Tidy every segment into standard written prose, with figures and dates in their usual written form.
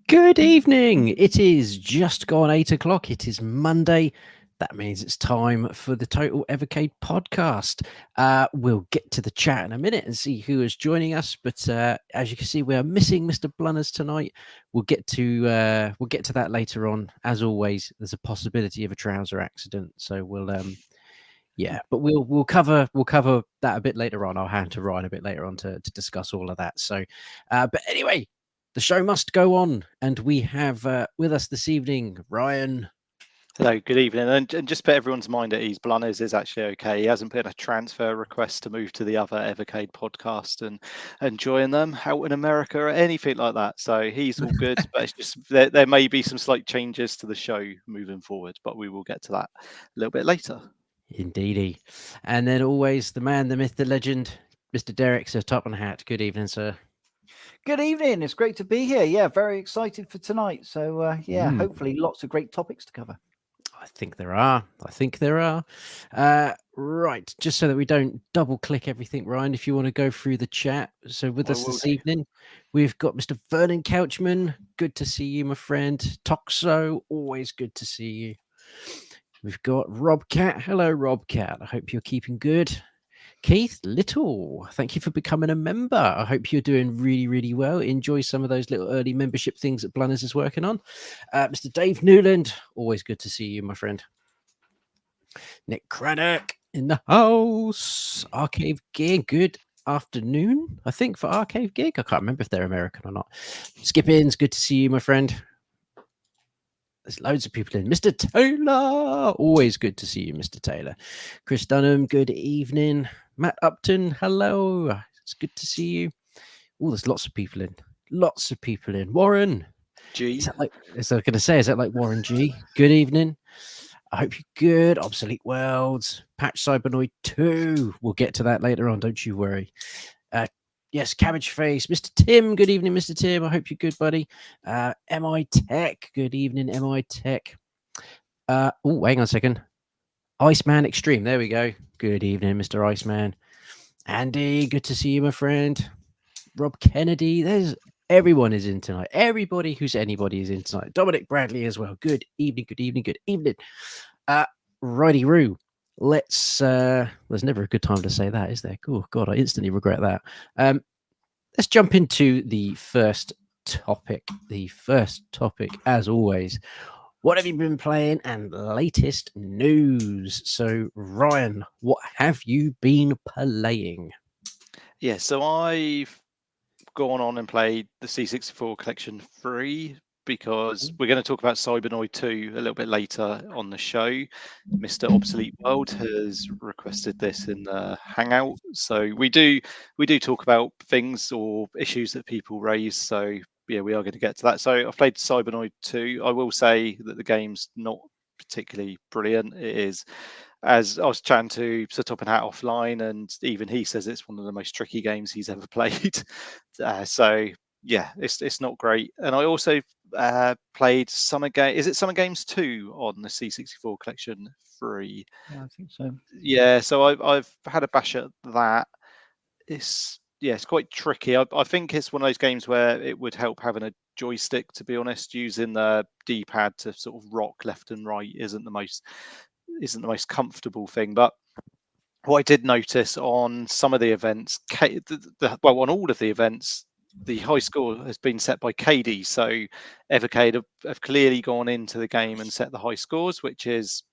Good evening. It is just gone 8 o'clock. It is Monday. That means it's time for the Total Evercade Podcast. We'll get to the chat in a minute and see who is joining us. But as you can see, we are missing Mr. Blunners tonight. We'll get to that later on. As always, there's a possibility of a trouser accident, so we'll cover that a bit later on. I'll hand to Ryan a bit later on to discuss all of that. So, but anyway. The show must go on, and we have with us this evening Ryan. Hello, good evening. And just put everyone's mind at ease, Blunners is actually okay. He hasn't put a transfer request to move to the other Evercade podcast and join them out in America or anything like that. So he's all good, but it's just there may be some slight changes to the show moving forward, but we will get to that a little bit later. Indeedy. And then always the man, the myth, the legend, Mr. Derek, Sir Top and Hat. Good evening, sir. Good evening. It's great to be here. Yeah, very excited for tonight. So, hopefully lots of great topics to cover. I think there are. Right, just so that we don't double click everything, Ryan, if you want to go through the chat. So with us this evening, we've got Mr. Vernon Couchman. Good to see you, my friend. Toxo, always good to see you. We've got Rob Cat. Hello, Rob Cat. I hope you're keeping good. Keith Little, thank you for becoming a member. I hope you're doing really, really well. Enjoy some of those little early membership things that Blunners is working on. Mr. Dave Newland, always good to see you, my friend. Nick Craddock in the house. Arcade Gig, good afternoon, I think, for Arcade Gig. I can't remember if they're American or not. Skip-ins, good to see you, my friend. There's loads of people in. Mr. Taylor, always good to see you, Mr. Taylor. Chris Dunham, good evening. Matt Upton, hello. It's good to see you. Oh, there's lots of people in. Warren G. Is that like Warren G? Good evening. I hope you're good. Obsolete Worlds, Patch Cybernoid 2. We'll get to that later on, don't you worry. Yes, Cabbage Face. Mr. Tim, good evening, Mr. Tim. I hope you're good, buddy. MI Tech, good evening, MI Tech. Hang on a second. Iceman Extreme, there we go. Good evening, Mr. Iceman. Andy, good to see you, my friend. Rob Kennedy, everyone is in tonight. Everybody who's anybody is in tonight. Dominic Bradley as well. Good evening. Righty-roo. There's never a good time to say that, is there? Oh God, I instantly regret that. Let's jump into the first topic. As always, what have you been playing and latest news? So, Ryan, what have you been playing? Yeah, so I've gone on and played the C64 Collection 3. Because we're going to talk about Cybernoid 2 a little bit later on the show. Mr. Obsolete World has requested this in the Hangout. So we do talk about things or issues that people raise. So yeah, we are going to get to that. So I've played Cybernoid 2. I will say that the game's not particularly brilliant. It is, as I was chatting to Sir Top and Hat offline, and even he says it's one of the most tricky games he's ever played. So yeah, it's not great. And I also played Summer Game. Is it Summer Games 2 on the C64 Collection 3? Yeah, I think so. Yeah, so I've had a bash at that. It's quite tricky. I think it's one of those games where it would help having a joystick, to be honest. Using the D-pad to sort of rock left and right isn't the most comfortable thing. But what I did notice on some of the events, on all of the events, the high score has been set by KD. So Evercade have clearly gone into the game and set the high scores, which is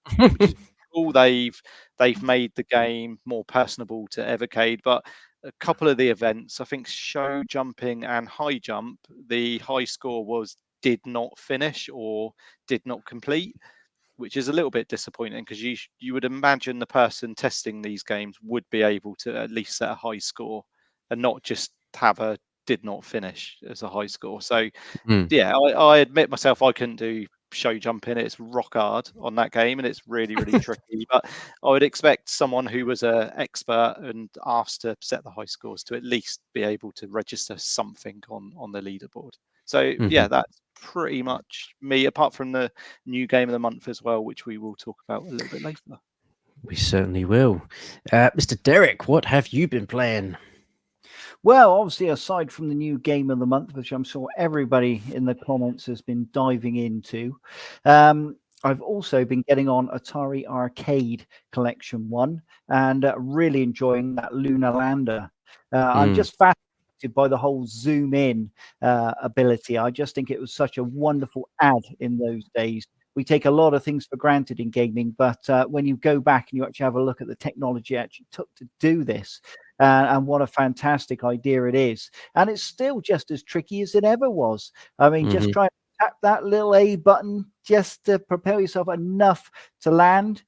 cool. They've made the game more personable to Evercade. But a couple of the events, I think show jumping and high jump, the high score was did not finish or did not complete, which is a little bit disappointing because you would imagine the person testing these games would be able to at least set a high score and not just have a did not finish as a high score. So yeah, I admit myself I couldn't do show jumping. It's rock hard on that game and it's really, really tricky. But I would expect someone who was an expert and asked to set the high scores to at least be able to register something on the leaderboard. So yeah, that's pretty much me, apart from the new game of the month as well, which we will talk about a little bit later. We certainly will. Mr. Derek, what have you been playing? Well, obviously, aside from the new game of the month, which I'm sure everybody in the comments has been diving into, I've also been getting on Atari Arcade Collection 1 and really enjoying that Lunar Lander. I'm just fascinated by the whole zoom in ability. I just think it was such a wonderful ad in those days. We take a lot of things for granted in gaming, but when you go back and you actually have a look at the technology it actually took to do this, and what a fantastic idea it is. And it's still just as tricky as it ever was. I mean, just try and tap that little A button just to propel yourself enough to land.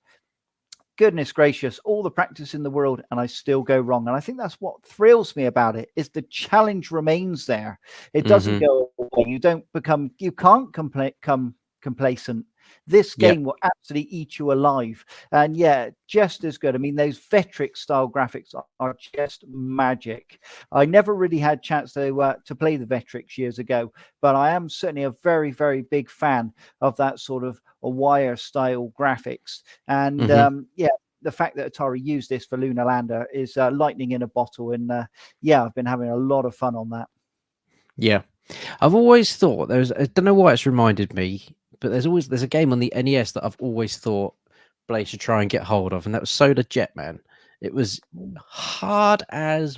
Goodness gracious, all the practice in the world, and I still go wrong. And I think that's what thrills me about it, is the challenge remains there. It doesn't go away. You can't become complacent. This game will absolutely eat you alive. And yeah, just as good. I mean, those Vectrex style graphics are just magic. I never really had a chance to play the Vectrex years ago, but I am certainly a very, very big fan of that sort of a wire style graphics. And the fact that Atari used this for Lunar Lander is lightning in a bottle. And I've been having a lot of fun on that. Yeah. I've always thought I don't know why it's reminded me, but there's a game on the NES that I've always thought Blaze should try and get hold of, and that was Solar Jetman. It was hard as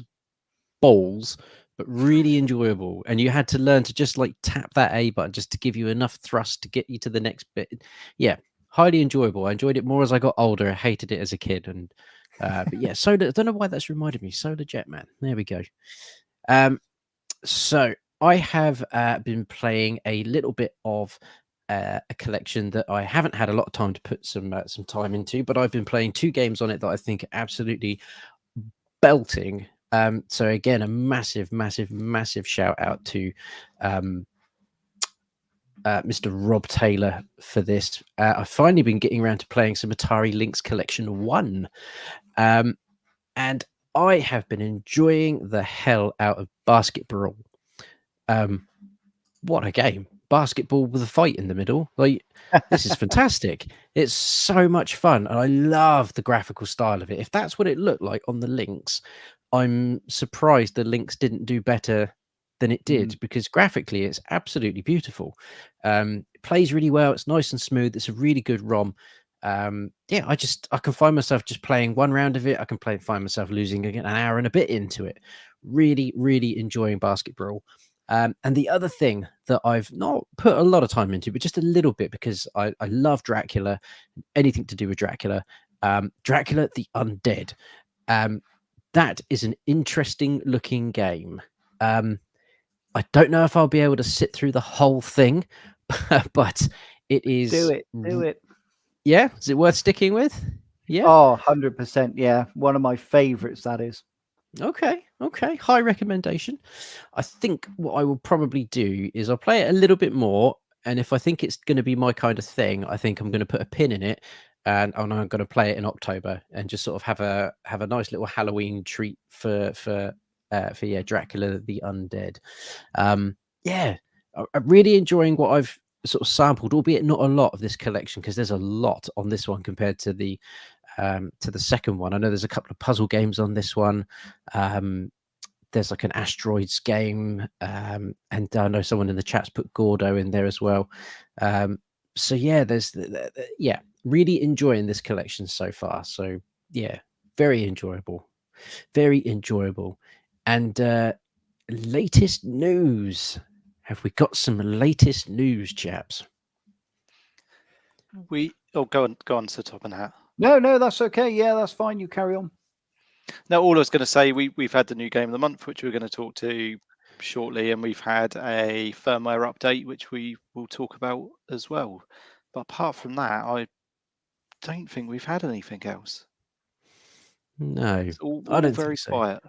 balls, but really enjoyable. And you had to learn to just like tap that A button just to give you enough thrust to get you to the next bit. Yeah, highly enjoyable. I enjoyed it more as I got older. I hated it as a kid. And but yeah, Solar, I don't know why that's reminded me. Solar Jetman. There we go. So I have been playing a little bit of a collection that I haven't had a lot of time to put some time into, but I've been playing 2 games on it that I think are absolutely belting. So again, a massive shout out to Mr. Rob Taylor for this. I've finally been getting around to playing some Atari Lynx Collection 1. And I have been enjoying the hell out of Basketball. What a game. Basketball with a fight in the middle. Like, this is fantastic. It's so much fun. And I love the graphical style of it. If that's what it looked like on the Lynx, I'm surprised the Lynx didn't do better than it did, because graphically it's absolutely beautiful. It plays really well. It's nice and smooth. It's a really good ROM. I can find myself just playing one round of it. I can find myself losing an hour and a bit into it. Really enjoying Basketball. And the other thing that I've not put a lot of time into, but just a little bit, because I love Dracula, anything to do with Dracula. Dracula the Undead. That is an interesting looking game. I don't know if I'll be able to sit through the whole thing, but it is. Do it. Yeah, is it worth sticking with? Yeah. Oh, 100%. Yeah, one of my favorites, that is. Okay. High recommendation. I think what I will probably do is I'll play it a little bit more, and if I think it's going to be my kind of thing, I think I'm going to put a pin in it, and I'm going to play it in October and just sort of have a nice little Halloween treat for Dracula the Undead. I'm really enjoying what I've sort of sampled, albeit not a lot of this collection, because there's a lot on this one compared to the second one. I know there's a couple of puzzle games on this one. There's like an asteroids game, and I know someone in the chat's put Gordo in there as well. So yeah, there's really enjoying this collection so far. So yeah, very enjoyable. And latest news. Have we got some latest news, chaps? Go on, Sir Top and Hat. No, that's okay. Yeah, that's fine. You carry on. No, all I was going to say, we've had the new game of the month, which we're going to talk to shortly, and we've had a firmware update, which we will talk about as well. But apart from that, I don't think we've had anything else. No, it's all I don't very think so. quiet.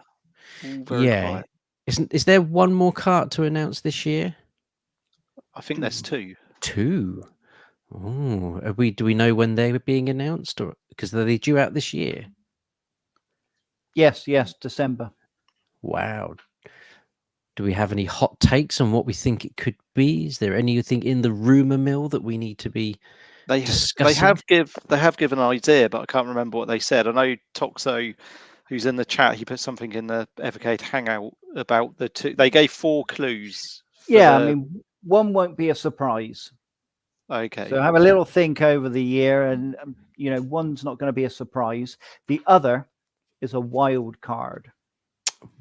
All very quiet. Is there one more cart to announce this year? I think there's 2. 2. Oh, do we know when they were being announced, or because are they due out this year? Yes, December. Wow. Do we have any hot takes on what we think it could be? Is there anything in the rumor mill that we need to be discussing? They have given an idea, but I can't remember what they said. I know Toxo who's in the chat, he put something in the Evercade Hangout about the two. They gave 4 clues. Yeah, I mean, one won't be a surprise. Okay. So have a little think over the year, and one's not going to be a surprise. The other is a wild card.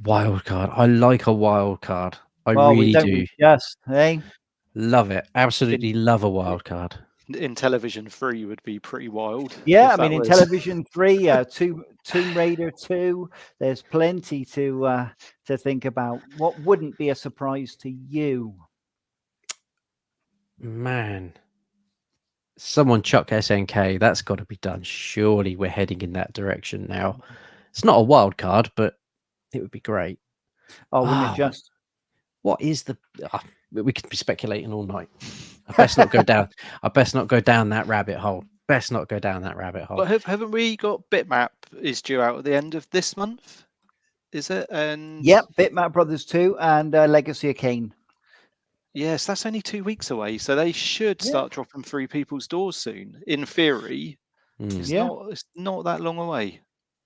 Wild card. I like a wild card. I Well, really we don't do. Just, hey? Love it. Absolutely love a wild card. In Television 3 would be pretty wild. Yeah, I mean, in Television 3, Tomb Raider 2, there's plenty to think about. What wouldn't be a surprise to you? Man. Someone chuck SNK. That's got to be done. Surely we're heading in that direction now. It's not a wild card, but it would be great. Oh, wouldn't it just? What is the... we could be speculating all night. I best not go down. I best not go down that rabbit hole. Best not go down that rabbit hole. But haven't we got Bitmap is due out at the end of this month? Is it? And yep, Bitmap Brothers 2 and Legacy of Kain. Yes, that's only 2 weeks away, so they should start dropping through people's doors soon. In theory, it's not that long away.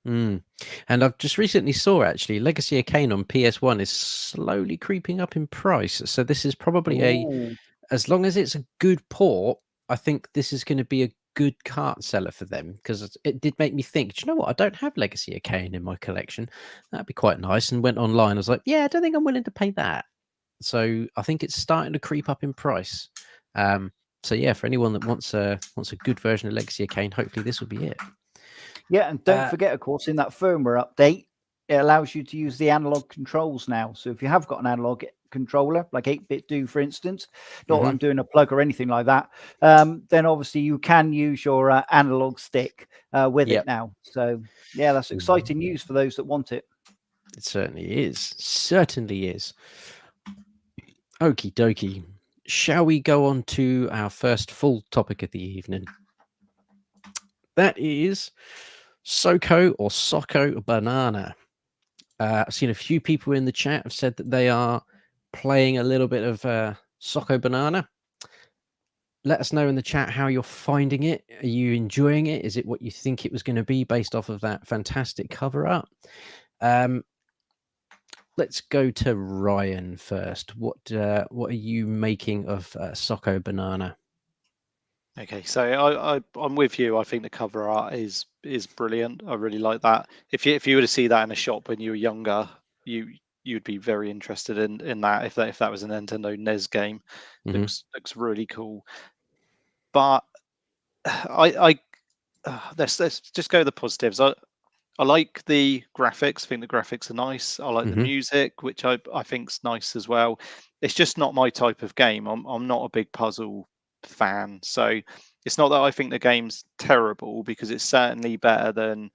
And I've just recently saw actually Legacy of Kain on PS1 is slowly creeping up in price. So this is probably as long as it's a good port, I think this is going to be a good cart seller for them, because it did make me think, do you know what? I don't have Legacy of Kain in my collection. That'd be quite nice. And went online. I was like, yeah, I don't think I'm willing to pay that. So I think it's starting to creep up in price. So yeah, for anyone that wants a good version of Legacy of Kain, hopefully this will be it. Yeah, and don't forget, of course, in that firmware update, it allows you to use the analog controls now. So if you have got an analog controller, like 8-bit do, for instance, not that I'm doing a plug or anything like that, then obviously you can use your analog stick with it now. So yeah, that's exciting news for those that want it. It certainly is. Certainly is. Okie dokie. Shall we go on to our first full topic of the evening? That is Soko Banana. I've seen a few people in the chat have said that they are playing a little bit of Soko Banana. Let us know in the chat how you're finding it. Are you enjoying it? Is it what you think it was going to be based off of that fantastic cover art? Let's go to Ryan first. What are you making of Soko Banana? Okay, so I'm with you. I think the cover art is brilliant. I really like that. If you were to see that in a shop when you were younger, you'd be very interested in that. If that was a Nintendo NES game, looks really cool. But let's just go to the positives. I like the graphics. I think the graphics are nice. I like the music, which I think's nice as well. It's just not my type of game. I'm not a big puzzle fan, so it's not that I think the game's terrible, because it's certainly better than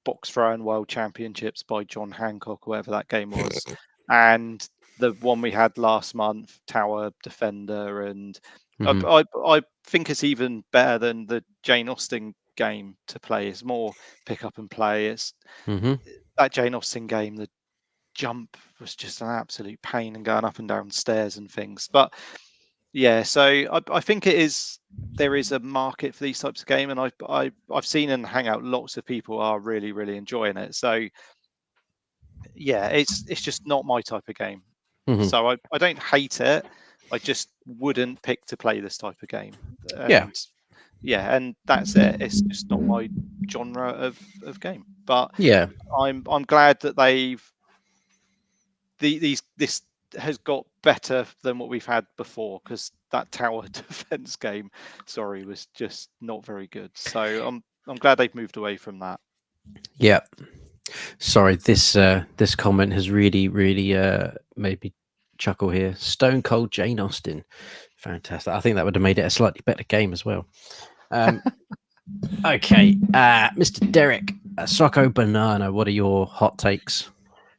Box Throwing World Championships by John Hancock, whoever that game was, and the one we had last month, Tower Defender, and I think it's even better than the Jane Austen game to play. It's more pick up and play. It's that Jane Austen game, the jump was just an absolute pain, and going up and down stairs and things. But yeah, so I think there is a market for these types of game, and I've seen in Hangout lots of people are really, really enjoying it. So yeah, it's just not my type of game. So I don't hate it. I just wouldn't pick to play this type of game. And and that's it. It's just not my genre of game. But yeah, I'm glad that this has got better than what we've had before, because that tower defense game, was just not very good. So I'm glad they've moved away from that. Yeah. Sorry, this comment has really made me chuckle here. Stone Cold Jane Austen, fantastic. I think that would have made it a slightly better game as well. Okay, Mr. Derek, Soko Banana, what are your hot takes?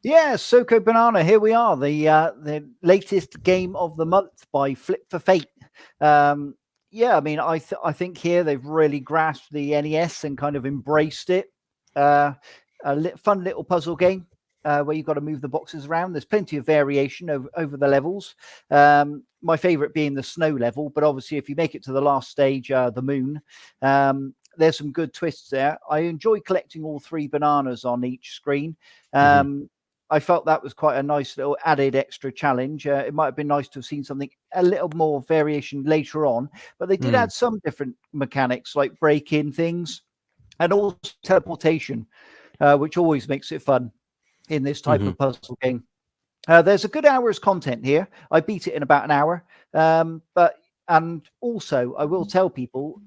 Yeah, Soko Banana, here we are, the latest game of the month by Flip for Fate. Yeah, I mean, I think here they've really grasped the NES and kind of embraced it. A fun little puzzle game where you've got to move the boxes around. There's plenty of variation over the levels. My favorite being the snow level, but obviously if you make it to the last stage, the moon, there's some good twists there. I enjoy collecting all 3 bananas on each screen. I felt that was quite a nice little added extra challenge. It might have been nice to have seen something a little more variation later on, but they did add some different mechanics like break-in things and also teleportation, which always makes it fun in this type of puzzle game. There's a good hour's content here. I beat it in about an hour. And also I will tell people,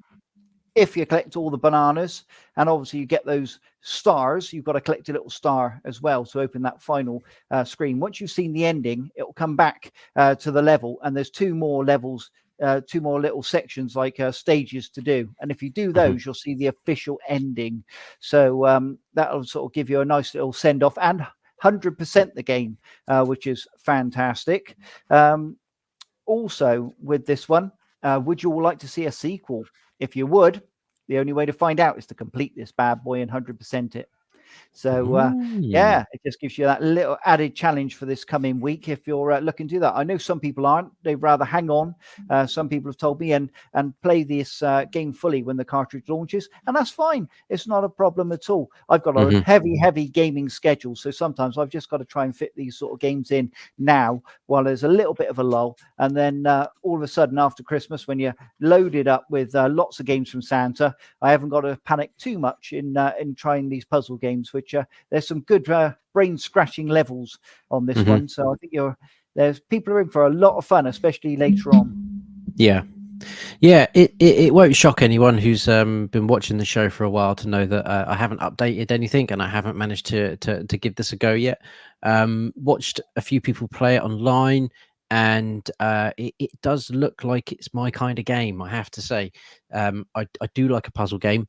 if you collect all the bananas, and obviously you get those stars, you've got to collect a little star as well to open that final screen. Once you've seen the ending, it will come back to the level, and there's 2 more levels, 2 more little sections like stages to do. And if you do those, you'll see the official ending. So that'll sort of give you a nice little send off and 100% the game, which is fantastic. Also, with this one, would you all like to see a sequel? If you would, the only way to find out is to complete this bad boy and 100% it. So, yeah, it just gives you that little added challenge for this coming week if you're looking to do that. I know some people aren't. They'd rather hang on. Some people have told me and play this game fully when the cartridge launches, and that's fine. It's not a problem at all. I've got a heavy gaming schedule, so sometimes I've just got to try and fit these sort of games in now while there's a little bit of a lull. And then all of a sudden after Christmas, when you're loaded up with lots of games from Santa, I haven't got to panic too much in trying these puzzle games, which there's some good brain scratching levels on this one. So I think there's people are in for a lot of fun, especially later on. Yeah. It won't shock anyone who's been watching the show for a while to know that I haven't updated anything and I haven't managed to give this a go yet. Watched a few people play it online, and it does look like it's my kind of game, I have to say. I do like a puzzle game.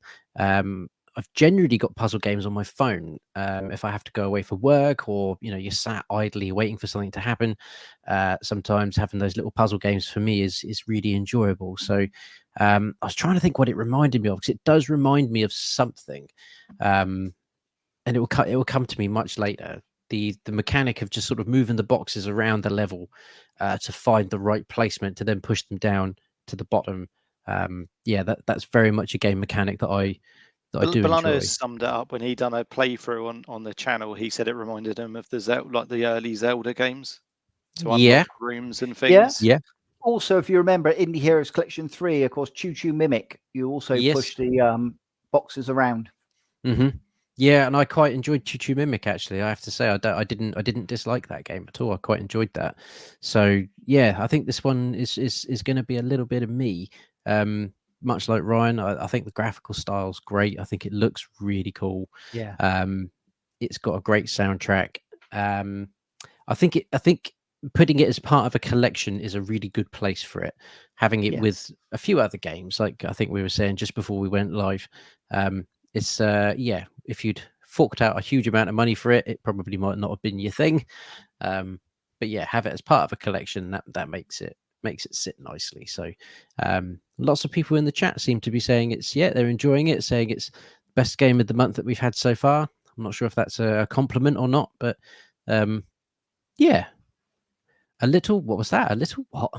I've generally got puzzle games on my phone. If I have to go away for work, or you're sat idly waiting for something to happen, sometimes having those little puzzle games for me is really enjoyable. So I was trying to think what it reminded me of, because it does remind me of something, and it will come to me much later. The mechanic of just sort of moving the boxes around the level to find the right placement to then push them down to the bottom. That's very much a game mechanic that I do enjoy. Blunners summed it up when he done a playthrough on the channel. He said it reminded him of the early Zelda games, to unlock rooms and things. Yeah. Also, if you remember Indie Heroes Collection 3, of course, Choo Choo Mimic, you also push the boxes around. Yeah, and I quite enjoyed Choo Choo Mimic, actually. I have to say, I didn't dislike that game at all. I quite enjoyed that. So yeah, I think this one is going to be a little bit of me. Much like Ryan, I think the graphical style's great. I think it looks really cool. Yeah. It's got a great soundtrack. I think putting it as part of a collection is a really good place for it. Having it with a few other games, like I think we were saying just before we went live. It's if you'd forked out a huge amount of money for it, it probably might not have been your thing. But yeah, have it as part of a collection, that makes it sit nicely. So lots of people in the chat seem to be saying they're enjoying it, saying it's best game of the month that we've had so far. I'm not sure if that's a compliment or not, but yeah. What was that? A little what?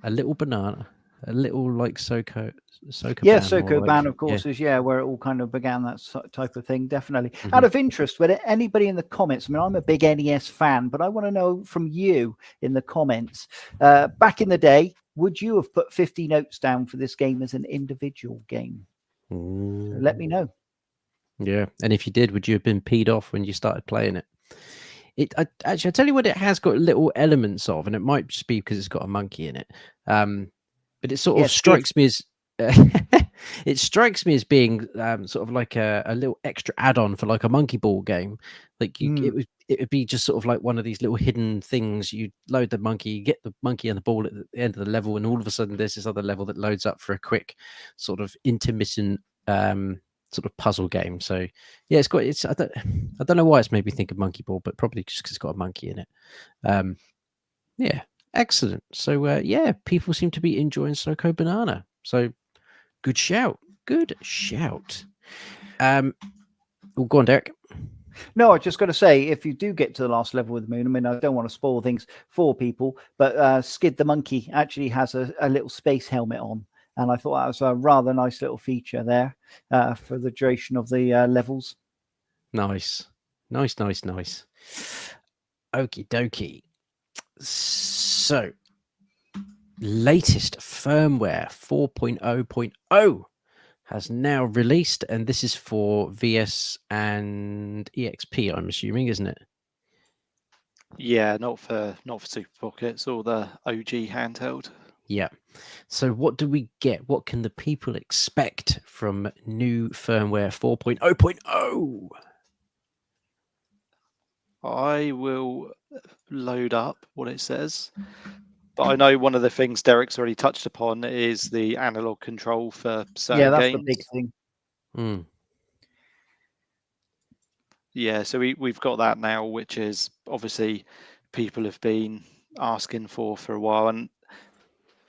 A little banana. A little like Soko. Soko Banana, of course, is where it all kind of began, that type of thing. Definitely. Out of interest, would anybody in the comments? I mean, I'm a big NES fan, but I want to know from you in the comments. Back in the day, would you have put 50 notes down for this game as an individual game? So let me know. Yeah, and if you did, would you have been peed off when you started playing it? I'll tell you what, it has got little elements of, and it might just be because it's got a monkey in it. But it sort of strikes me as it strikes me as being sort of like a little extra add-on for like a monkey ball game. Like it would be just sort of like one of these little hidden things. You load the monkey, you get the monkey and the ball at the end of the level, and all of a sudden there's this other level that loads up for a quick sort of intermittent sort of puzzle game. So yeah, I don't know why it's made me think of monkey ball, but probably just because it's got a monkey in it. Yeah. Excellent. So people seem to be enjoying Soko Banana. So good shout. Go on, Derek. No, I just got to say, if you do get to the last level with the moon, I mean, I don't want to spoil things for people, but Skid the monkey actually has a little space helmet on. and I thought that was a rather nice little feature there for the duration of the levels. Nice. Okie dokie. So, latest firmware 4.0.0 has now released, and this is for VS and EXP, I'm assuming, isn't it? Yeah, not for Super Pockets or the OG handheld. Yeah. So what do we get? What can the people expect from new firmware 4.0.0? I will load up what it says. But I know one of the things Derek's already touched upon is the analog control for certain that's games. the big thing. Mm. Yeah, so we've got that now, which is obviously people have been asking for a while,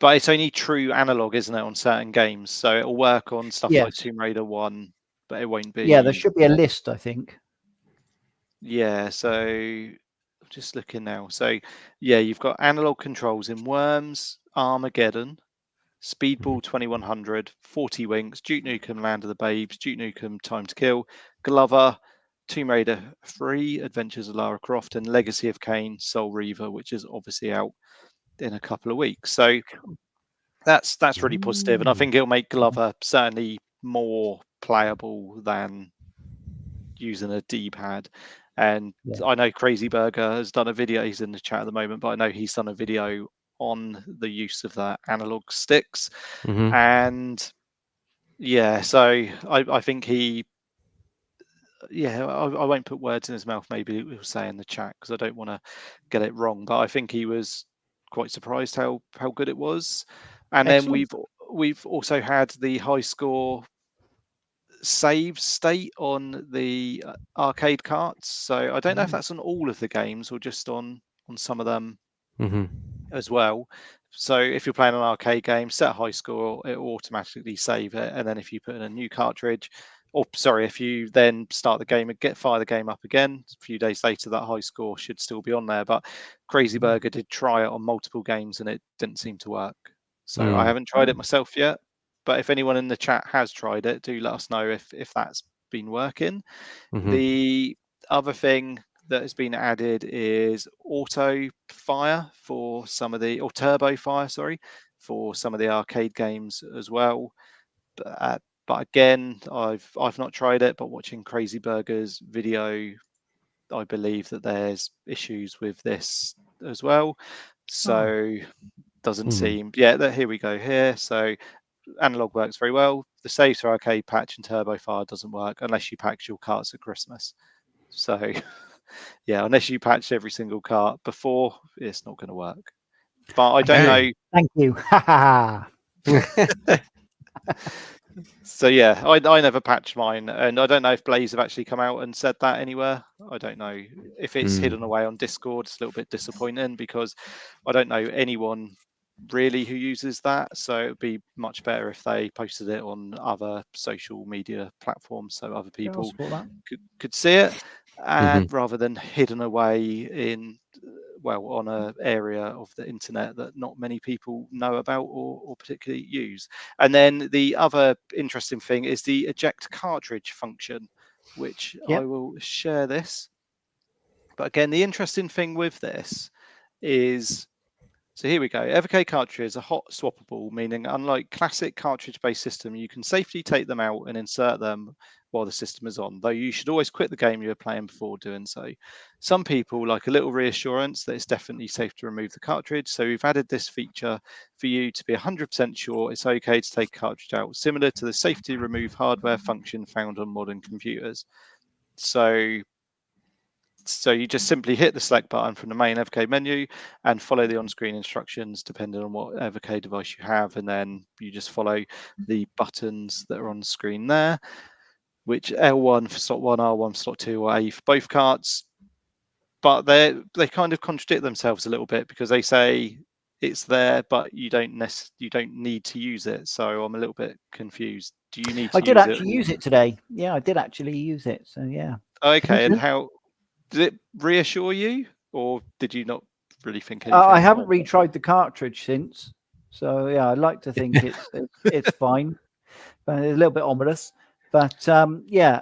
but it's only true analog, isn't it, on certain games? So it'll work on stuff like Tomb Raider 1, but it won't be. Yeah, there should be a list, I think. Yeah, so I'm just looking now. So yeah, you've got analog controls in Worms, Armageddon, Speedball 2100, 40 Winks, Duke Nukem Land of the Babes, Duke Nukem Time to Kill, Glover, Tomb Raider 3, Adventures of Lara Croft, and Legacy of Kain, Soul Reaver, which is obviously out in a couple of weeks. So that's really positive, and I think it'll make Glover certainly more playable than using a D-pad. And I know Crazy Burger has done a video, he's in the chat at the moment, but I know he's done a video on the use of the analog sticks. And yeah, so I think I won't put words in his mouth, maybe he'll say in the chat, because I don't want to get it wrong, but I think he was quite surprised how good it was. And Excellent. then we've also had the high score save state on the arcade carts. So I don't know if that's on all of the games or just on some of them as well. So if you're playing an arcade game, set a high score, it will automatically save it. And then if you put in a new cartridge, if you then start the game and fire the game up again, a few days later, that high score should still be on there. But Crazy Burger did try it on multiple games and it didn't seem to work. So I haven't tried it myself yet. But if anyone in the chat has tried it, do let us know if that's been working. The other thing that has been added is auto fire for some of or turbo fire, for some of the arcade games as well. But again, I've not tried it, but watching Crazy Burger's video, I believe that there's issues with this as well. So doesn't seem, here we go here. So analog works very well. The saves for arcade patch and turbo fire doesn't work unless you patch your carts at Christmas. So yeah, unless you patch every single cart before, it's not going to work. But I don't know. Thank you. So yeah, I never patched mine, and I don't know if Blaze have actually come out and said that anywhere. I don't know if it's hidden away on Discord. It's a little bit disappointing because I don't know anyone really who uses that. So it would be much better if they posted it on other social media platforms so other people could see it, and rather than hidden away on an area of the internet that not many people know about or particularly use. And then the other interesting thing is the eject cartridge function, which I will share this. But again, the interesting thing with this is, so here we go. Evercade cartridges are hot swappable, meaning unlike classic cartridge-based system, you can safely take them out and insert them while the system is on, though you should always quit the game you were playing before doing so. Some people like a little reassurance that it's definitely safe to remove the cartridge, so we've added this feature for you to be 100% sure it's okay to take a cartridge out, similar to the safety remove hardware function found on modern computers. So you just simply hit the select button from the main Evercade menu and follow the on-screen instructions depending on what Evercade device you have, and then you just follow the buttons that are on the screen there, which L1 for slot 1, R1 for slot 2, or A for both carts. But they kind of contradict themselves a little bit because they say it's there, but you don't need to use it. So I'm a little bit confused. Do you need to use it? I did actually use it today. Yeah, I did actually use it. So yeah. Okay, and how did it reassure you, or did you not really think anything? I haven't retried the cartridge since. So yeah, I like to think it's fine, but it's a little bit ominous. But yeah,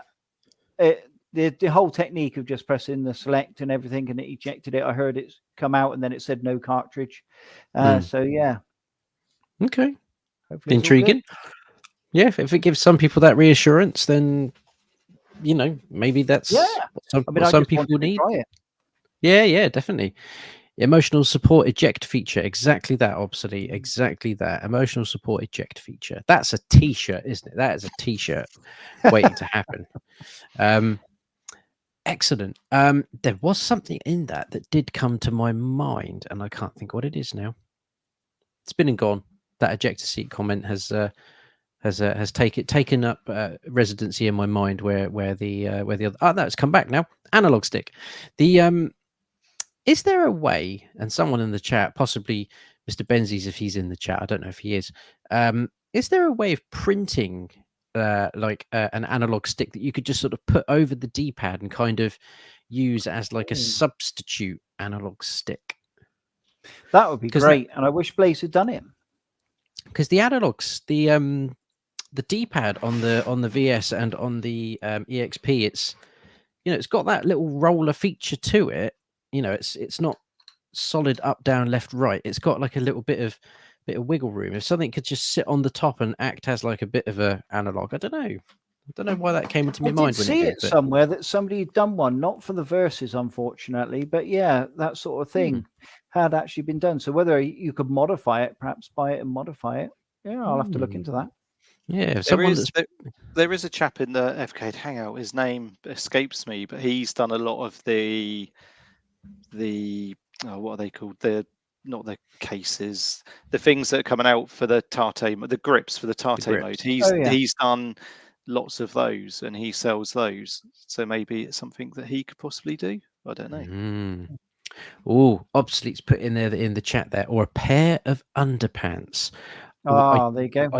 the whole technique of just pressing the select and everything, and it ejected it. I heard it come out, and then it said no cartridge. So yeah, okay, hopefully it's all intriguing. good. Yeah, if it gives some people that reassurance, then maybe that's Yeah, I mean, what I some just people wanted to need. try it. Yeah, definitely. Emotional support eject feature. Exactly that, obsolete. Exactly that. Emotional support eject feature. That's a t-shirt, isn't it? That is a t-shirt waiting to happen. Excellent. There was something in that did come to my mind, and I can't think what it is now. It's been and gone. That ejector seat comment has taken up residency in my mind. Where the other, oh no, it's come back now. Analog stick. The is there a way, and someone in the chat, possibly Mr. Benzies if he's in the chat, I don't know if he is there a way of printing like an analog stick that you could just sort of put over the D-pad and kind of use as like a substitute analog stick? That would be great, and I wish Blaze had done it. Because the analogs, the D-pad on the VS and on the EXP, it's got that little roller feature to it. It's not solid up, down, left, right. It's got like a little bit of wiggle room. If something could just sit on the top and act as like a bit of a analog, I don't know why that came into my mind when see it did. Somewhere that somebody had done one, not for the verses, unfortunately, but yeah, that sort of thing had actually been done. So whether you could modify it, perhaps buy it and modify it, yeah, I'll have to look into that. Yeah, there is a chap in the Evercade Hangout. His name escapes me, but he's done a lot of the what are they called? Not the cases, the things that are coming out for the Tate, the grips for the Tate mode. He's done lots of those, and he sells those. So maybe it's something that he could possibly do. I don't know. Oh, obsolete's put in there in the chat there, or a pair of underpants. There you go.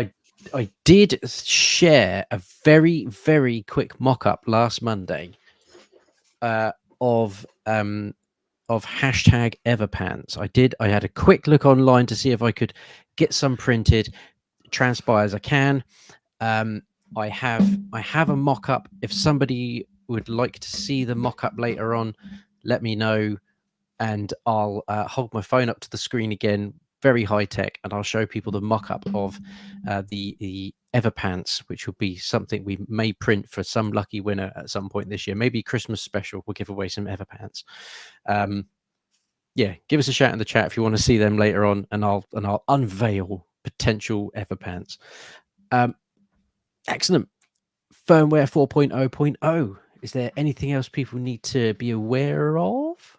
I did share a very, very quick mock-up last Monday of hashtag Everpants. I had a quick look online to see if I could get some printed. Transpire as I can. I have a mock-up. If somebody would like to see the mock-up later on, let me know, and I'll hold my phone up to the screen again, very high tech, and I'll show people the mock-up of the Everpants, which will be something we may print for some lucky winner at some point this year. Maybe Christmas special, we'll give away some Everpants. Yeah, give us a shout in the chat if you want to see them later on, and I'll unveil potential Everpants. Excellent. Firmware 4.0.0. Is there anything else people need to be aware of?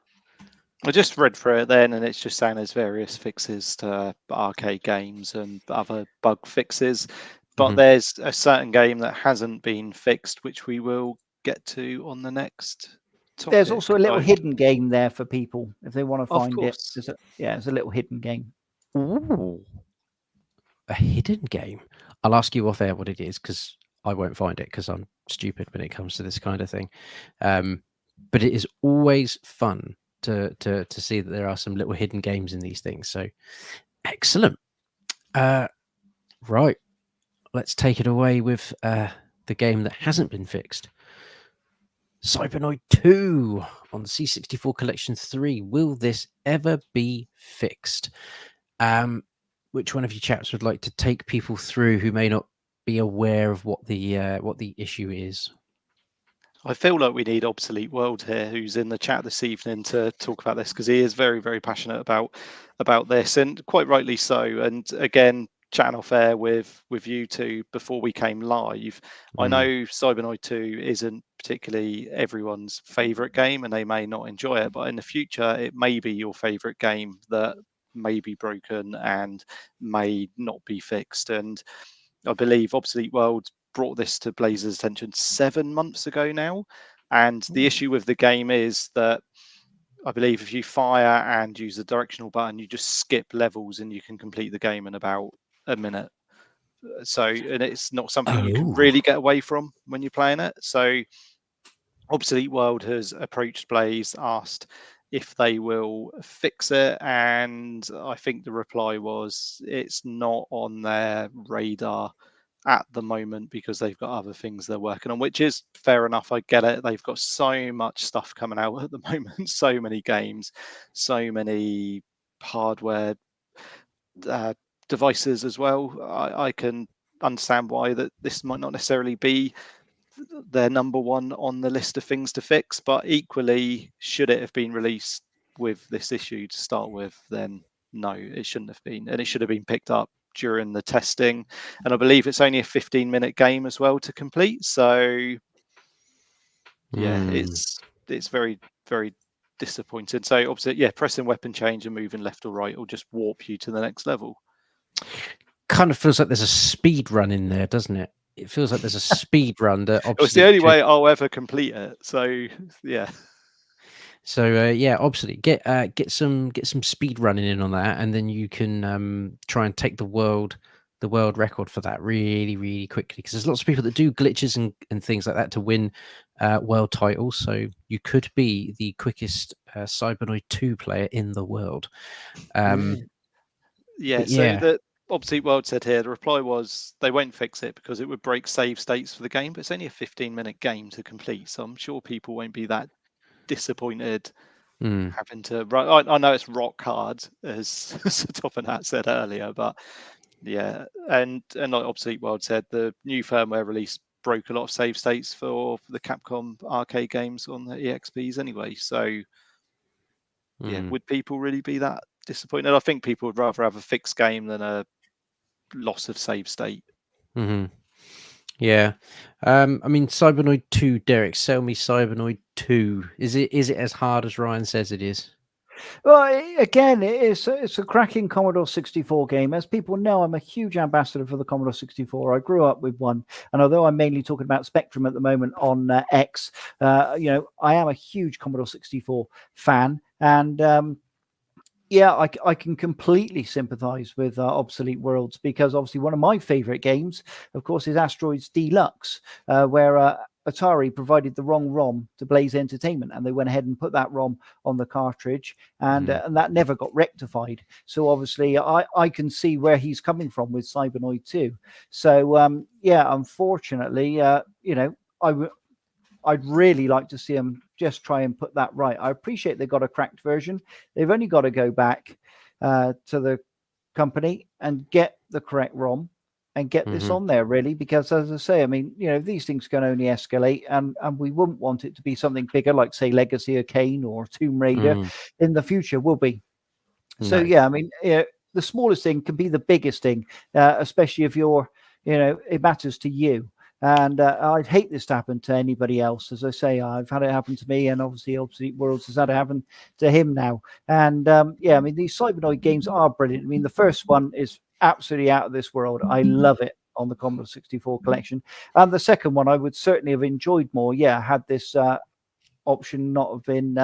I just read through it then, and it's just saying there's various fixes to arcade games and other bug fixes, but there's a certain game that hasn't been fixed, which we will get to on the next topic. There's also a little hidden game there for people if they want to find it. It's a little hidden game. Ooh, a hidden game. I'll ask you off air what it is, because I won't find it, because I'm stupid when it comes to this kind of thing. But it is always fun to see that there are some little hidden games in these things. So excellent. Right, let's take it away with the game that hasn't been fixed. Cybernoid 2 on C64 Collection 3. Will this ever be fixed? Which one of you chaps would like to take people through who may not be aware of what the issue is? I feel like we need Obsolete World here, who's in the chat this evening, to talk about this, because he is very, very passionate about this, and quite rightly so. And again, chatting off air with you two before we came live, I know Cybernoid 2 isn't particularly everyone's favourite game, and they may not enjoy it, but in the future, it may be your favourite game that may be broken and may not be fixed. And I believe Obsolete World brought this to Blazer's attention 7 months ago now, and the issue with the game is that I believe if you fire and use the directional button, you just skip levels and you can complete the game in about a minute. So, and it's not something you can really get away from when you're playing it. So Obsolete World has approached Blaze, asked if they will fix it, and I think the reply was it's not on their radar at the moment because they've got other things they're working on, which is fair enough. I get it. They've got so much stuff coming out at the moment, so many games, so many hardware devices as well. I can understand why that this might not necessarily be their number one on the list of things to fix, but equally, should it have been released with this issue to start with, then no, it shouldn't have been, and it should have been picked up during the testing. And I believe it's only a 15-minute game as well to complete, so yeah, it's very, very disappointing. So obviously, yeah, pressing weapon change and moving left or right will just warp you to the next level. Kind of feels like there's a speed run in there, doesn't it? It feels like there's a speed run that obviously it's the only way I'll ever complete it. So yeah. So yeah, obviously get some speed running in on that, and then you can try and take the world record for that really, really quickly, because there's lots of people that do glitches and things like that to win world titles. So you could be the quickest Cybernoid 2 player in the world. Yeah. So the Obsolete World said here, the reply was they won't fix it because it would break save states for the game, but it's only a 15-minute game to complete, so I'm sure people won't be that disappointed having to run. I know it's rock hard, as Top and Hat said earlier, but yeah, and like Obsolete World said, the new firmware release broke a lot of save states for the Capcom arcade games on the EXPs anyway. So yeah, would people really be that disappointed? I think people would rather have a fixed game than a loss of save state. Yeah. I mean, Cybernoid 2, Derek, sell me Cybernoid 2. Is it as hard as Ryan says it is? Well, again, it's a cracking Commodore 64 game. As people know, I'm a huge ambassador for the Commodore 64. I grew up with one, and although I'm mainly talking about Spectrum at the moment on X, I am a huge Commodore 64 fan, and yeah, I can completely sympathize with Obsolete Worlds, because obviously one of my favorite games, of course, is Asteroids Deluxe, where Atari provided the wrong ROM to Blaze Entertainment, and they went ahead and put that ROM on the cartridge, and that never got rectified. So obviously I can see where he's coming from with Cybernoid 2. So yeah, unfortunately, I'd really like to see them just try and put that right. I appreciate they got a cracked version. They've only got to go back to the company and get the correct ROM and get this on there, really, because as I say, I mean, these things can only escalate, and we wouldn't want it to be something bigger, like say Legacy of Kain or Tomb Raider in the future will be. So yeah, I mean, the smallest thing can be the biggest thing, especially if you're, it matters to you. And I'd hate this to happen to anybody else. As I say, I've had it happen to me, and obviously Obsolete Worlds has had it happen to him now. And yeah, I mean, these Cybernoid games are brilliant. I mean, the first one is absolutely out of this world. I love it on the Commodore 64 collection. And the second one I would certainly have enjoyed more, had this option not have been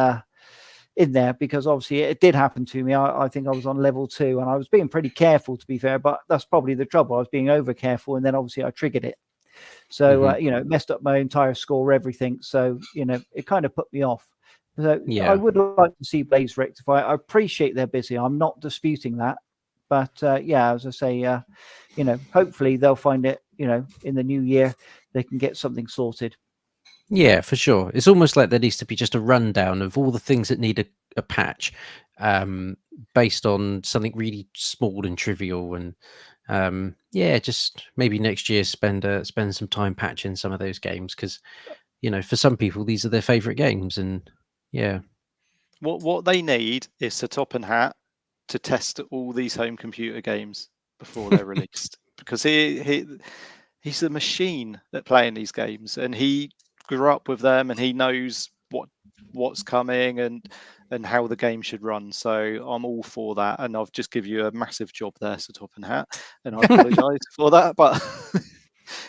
in there, because obviously it did happen to me. I think I was on level 2, and I was being pretty careful, to be fair, but that's probably the trouble. I was being over careful, and then obviously I triggered it. So, it messed up my entire score, everything. So, it kind of put me off. So I would like to see Blaze rectify. I appreciate they're busy. I'm not disputing that. But, as I say, hopefully they'll find it, in the new year, they can get something sorted. Yeah, for sure. It's almost like there needs to be just a rundown of all the things that need a patch, based on something really small and trivial, and just maybe next year spend some time patching some of those games, because for some people these are their favorite games. And what they need is a Top and Hat to test all these home computer games before they're released, because he's a machine at playing these games, and he grew up with them, and he knows what's coming and how the game should run. So I'm all for that, and I've just given you a massive job there, so Top and Hat, and I apologize for that, but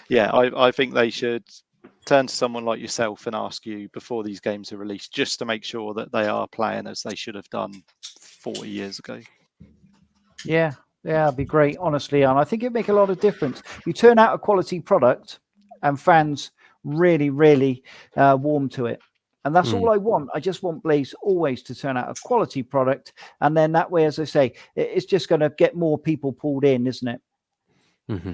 yeah, I think they should turn to someone like yourself and ask you before these games are released, just to make sure that they are playing as they should have done 40 years ago. Yeah, it'd be great, honestly, and I think it'd make a lot of difference. You turn out a quality product, and fans really, really warm to it. And that's all I want. I just want Blaze always to turn out a quality product. And then that way, as I say, it's just going to get more people pulled in, isn't it? Mm-hmm.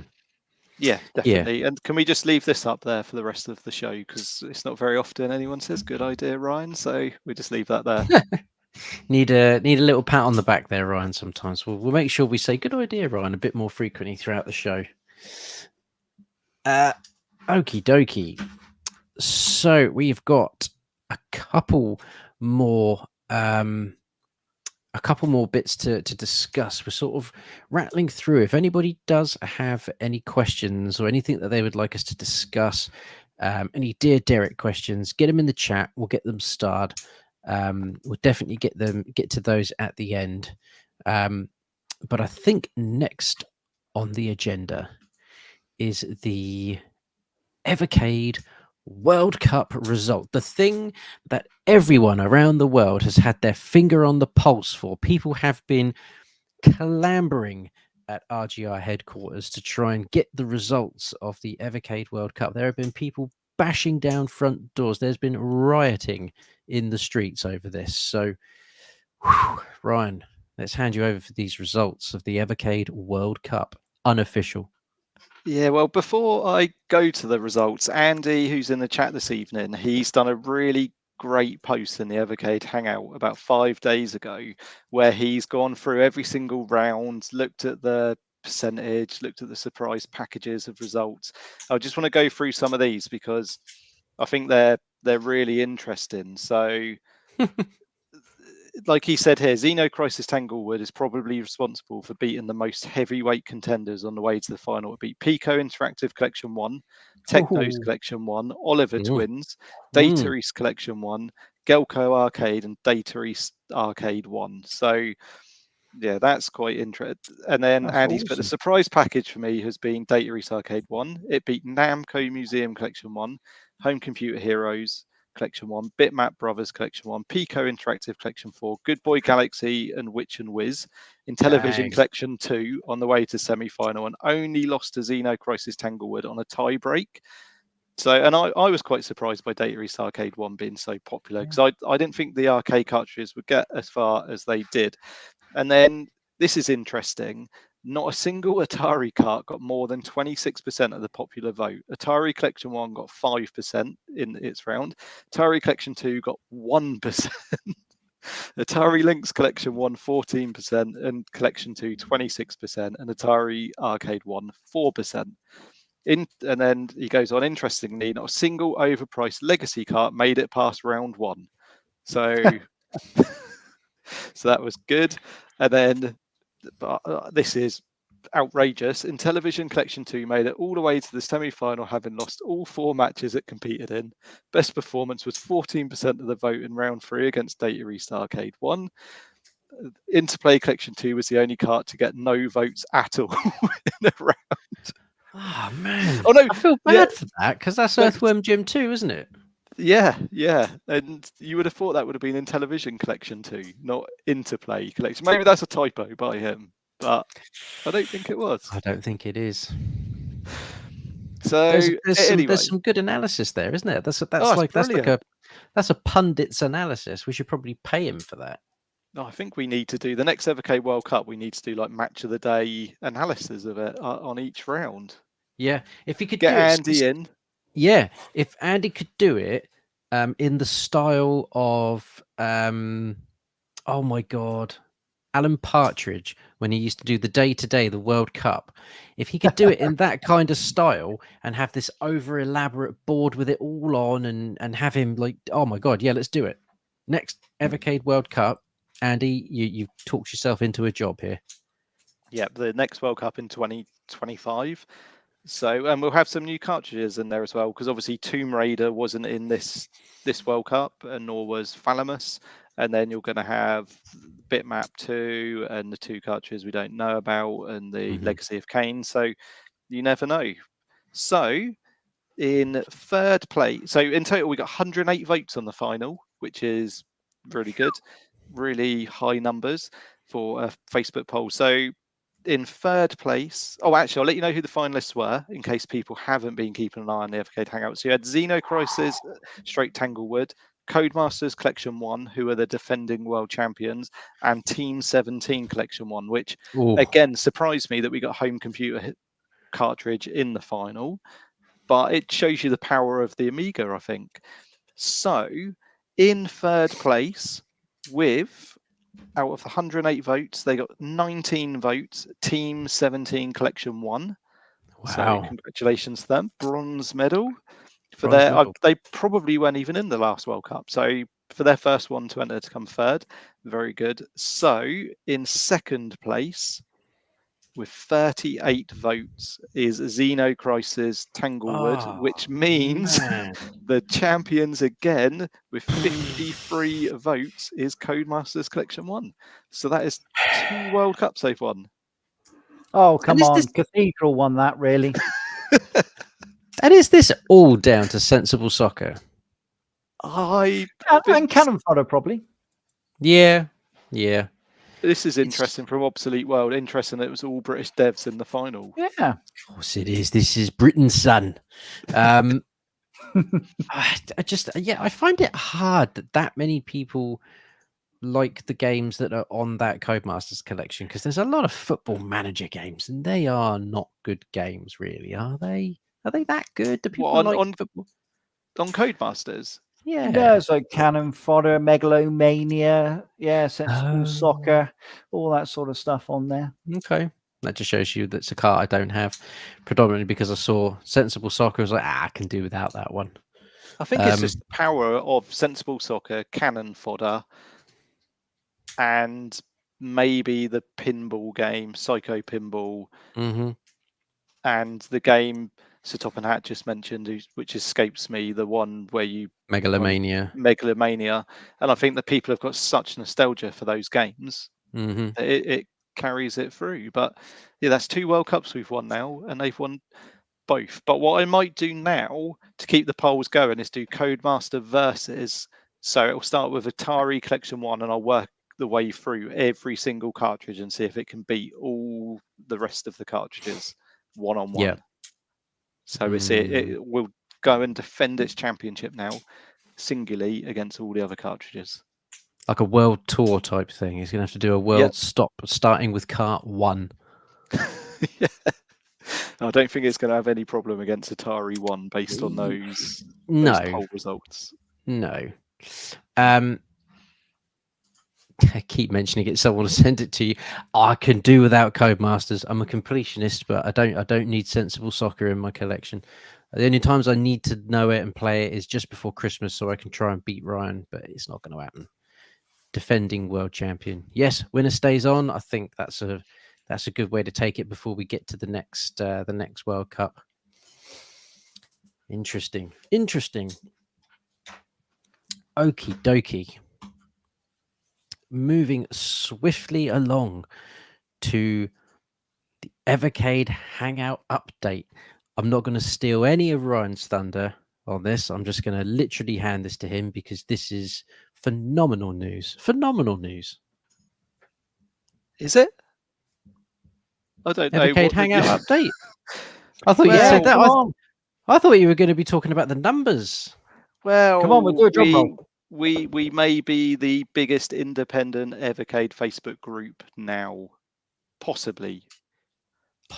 Yeah, definitely. Yeah. And can we just leave this up there for the rest of the show? Because it's not very often anyone says good idea, Ryan. So we just leave that there. Need a little pat on the back there, Ryan. Sometimes we'll make sure we say good idea, Ryan, a bit more frequently throughout the show. Okie dokie. So we've got a couple more bits to discuss. We're sort of rattling through. If anybody does have any questions or anything that they would like us to discuss, any Dear Derek questions, get them in the chat. We'll get them starred. We'll definitely get to those at the end. But I think next on the agenda is the Evercade World Cup result, the thing that everyone around the world has had their finger on the pulse for. People have been clambering at RGR headquarters to try and get the results of the Evercade World Cup. There have been people bashing down front doors. There's been rioting in the streets over this. So, Ryan, let's hand you over for these results of the Evercade World Cup, unofficial. Yeah, well, before I go to the results, Andy, who's in the chat this evening, he's done a really great post in the Evercade Hangout about 5 days ago, where he's gone through every single round, looked at the percentage, looked at the surprise packages of results. I just want to go through some of these because I think they're really interesting. So like he said here, Xenocrisis Tanglewood is probably responsible for beating the most heavyweight contenders on the way to the final. It beat Pico Interactive Collection 1, Technos Collection 1, Oliver Twins, Data East Collection 1, Gelco Arcade, and Data East Arcade 1. So, yeah, that's quite interesting. And then Andy's put the surprise package for me has been Data East Arcade 1. It beat Namco Museum Collection 1, Home Computer Heroes Collection 1, Bitmap Brothers Collection 1, Pico Interactive Collection 4, Good Boy Galaxy and Witch and Whiz, Intellivision Collection 2 on the way to semi-final, and only lost to Xenocrisis Tanglewood on a tie break. So, and I was quite surprised by Data East Arcade 1 being so popular because I didn't think the arcade cartridges would get as far as they did. And then this is interesting. Not a single Atari cart got more than 26% of the popular vote. Atari Collection 1 got 5% in its round. Atari Collection 2 got 1%. Atari Lynx Collection 1, 14%, and Collection 2, 26%, and Atari Arcade 1, 4%. And then he goes on, interestingly, not a single overpriced legacy cart made it past round 1. So, so that was good. And then this is outrageous. Intellivision Collection 2 made it all the way to the semi-final, having lost all 4 matches it competed in. Best performance was 14% of the vote in round 3 against Data East Arcade 1. Interplay Collection 2 was the only cart to get no votes at all in a round. Oh, man. Oh, no. I feel bad for that because that's Earthworm Jim 2, isn't it? Yeah. And you would have thought that would have been Intellivision Collection 2, not Interplay Collection. Maybe that's a typo by him, but I don't think it was. I don't think it is. So there's some good analysis there, isn't it? That's a pundit's analysis. We should probably pay him for that. No, I think we need to do the next Evercade World Cup. We need to do like match of the day analysis of it on each round. Yeah, if you could get Andy in. Yeah, if Andy could do it in the style of oh my god, Alan Partridge when he used to do the day-to-day, the World Cup. If he could do it in that kind of style and have this over elaborate board with it all on and have him like, oh my god, yeah, let's do it. Next Evercade World Cup, Andy, you've talked yourself into a job here. Yeah, the next World Cup in 2025. So, and we'll have some new cartridges in there as well, because obviously Tomb Raider wasn't in this World Cup, and nor was Thalamus. And then you're going to have Bitmap 2 and the 2 cartridges we don't know about, and the Legacy of Kain. So you never know. So in third place, so in total we got 108 votes on the final, which is really good, really high numbers for a Facebook poll. So in third place, actually, I'll let you know who the finalists were in case people haven't been keeping an eye on the Evercade Hangout. So you had Xenocrisis, Tanglewood, Codemasters Collection 1, who are the defending world champions, and Team 17 Collection 1, which again surprised me that we got home computer cartridge in the final, but it shows you the power of the Amiga, I think. So in third place, with out of 108 votes, they got 19 votes, Team 17 Collection 1. Wow. So congratulations to them. Bronze medal. For Bronze their, medal. they probably weren't even in the last World Cup. So for their first one to enter to come third, very good. So in second place, with 38 votes, is Xenocrisis Tanglewood, which means the champions again with 53 votes is Codemasters Collection 1. So that is 2 World Cups they've won. Oh, come on. Cathedral won that, really. And is this all down to Sensible Soccer? And Cannon Fodder, probably. Yeah. This is interesting from Obsolete World. Interesting that it was all British devs in the final. Yeah. Of course it is. This is Britain's son. I find it hard that many people like the games that are on that Codemasters collection, because there's a lot of Football Manager games and they are not good games, really, are they? Are they that good? Do people like football on Codemasters? Yeah, there's like Cannon Fodder, Megalomania, Sensible Soccer, all that sort of stuff on there. Okay, that just shows you that's a cart I don't have, predominantly because I saw Sensible Soccer. I was like, I can do without that one. I think it's just the power of Sensible Soccer, Cannon Fodder, and maybe the pinball game, Psycho Pinball, and the game Sir Top and Hat just mentioned, which escapes me, the one where you Megalomania, and I think that people have got such nostalgia for those games, it carries it through. But yeah, that's 2 World Cups we've won now, and they've won both. But what I might do now to keep the polls going is do Codemaster versus. So it'll start with Atari Collection 1, and I'll work the way through every single cartridge and see if it can beat all the rest of the cartridges one-on-one. Yeah. So it will go and defend its championship now, singularly against all the other cartridges. Like a world tour type thing. He's going to have to do a world stop, starting with cart 1. Yeah. I don't think it's going to have any problem against Atari 1 based on those poll results. No. I keep mentioning it, so I want to send it to you. I can do without Codemasters. I'm a completionist, but I don't need Sensible Soccer in my collection. The only times I need to know it and play it is just before Christmas, so I can try and beat Ryan, but it's not going to happen. Defending world champion. Yes, winner stays on. I think that's a good way to take it before we get to the next World Cup. Interesting. Okie dokie. Moving swiftly along to the Evercade Hangout update. I'm not going to steal any of Ryan's thunder on this. I'm just going to literally hand this to him because this is phenomenal news. Is it? I don't know. Evercade Hangout update. I thought you said that. I thought you were going to be talking about the numbers. Well, come on, we'll do a drum roll. We may be the biggest independent Evercade Facebook group now, possibly.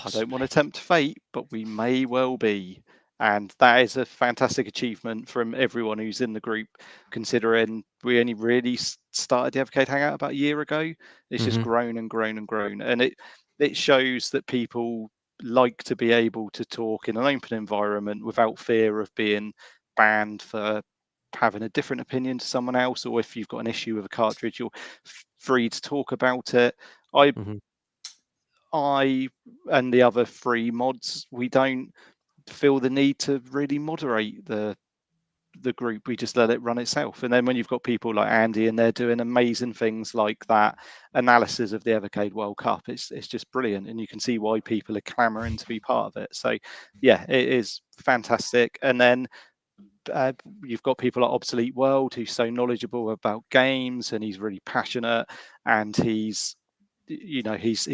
I don't want to tempt fate, but we may well be. And that is a fantastic achievement from everyone who's in the group, considering we only really started the Evercade Hangout about a year ago. It's just grown and grown and grown. And it shows that people like to be able to talk in an open environment without fear of being banned for having a different opinion to someone else, or if you've got an issue with a cartridge, you're free to talk about it. I and the other 3 mods, we don't feel the need to really moderate the group. We just let it run itself. And then when you've got people like Andy and they're doing amazing things like that analysis of the Evercade World Cup, it's just brilliant, and you can see why people are clamoring to be part of it. So yeah, it is fantastic. And then you've got people like Obsolete World, who's so knowledgeable about games, and he's really passionate, and he's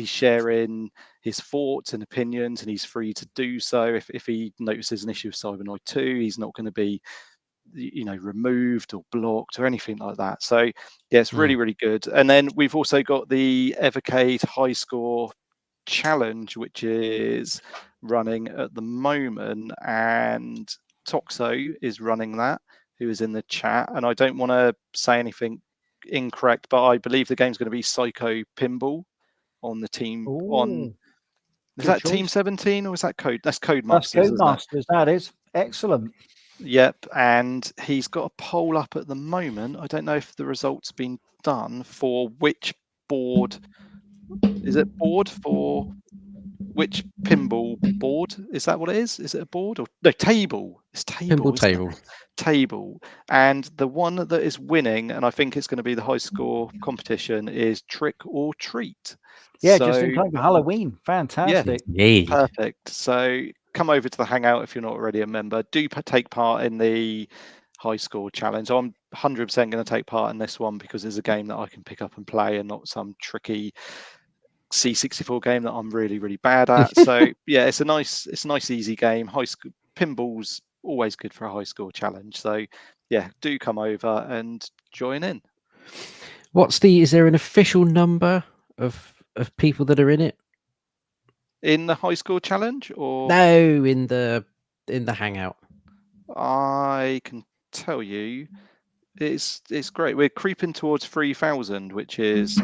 sharing his thoughts and opinions, and he's free to do so. If he notices an issue with Cybernoid 2, he's not going to be removed or blocked or anything like that. So yeah, it's really, really good. And then we've also got the Evercade High Score Challenge, which is running at the moment, and Toxo is running that, who is in the chat. And I don't want to say anything incorrect, but I believe the game's going to be Psycho Pinball on the team. Is that choice. Team 17 or is that Code? That's Codemasters. That's Codemasters. That is excellent. Yep, and he's got a poll up at the moment. I don't know if the results been done for which board. Is it board for which pinball board? Is that what it is? Is it a board or no table? It's table. Table. And the one that is winning, and I think it's going to be the high score competition, is Trick or Treat. Yeah, just in time for Halloween. Fantastic. Yeah, perfect. So come over to the Hangout if you're not already a member. Do take part in the high score challenge. I'm 100% going to take part in this one because it's a game that I can pick up and play, and not some tricky C64 game that I'm really, really bad at. So yeah, it's a nice, easy game. High score pinball's always good for a high score challenge. So yeah, do come over and join in. Is there an official number of people that are in it? In the high score challenge, or no, in the Hangout? I can tell you, it's great. We're creeping towards 3,000, which is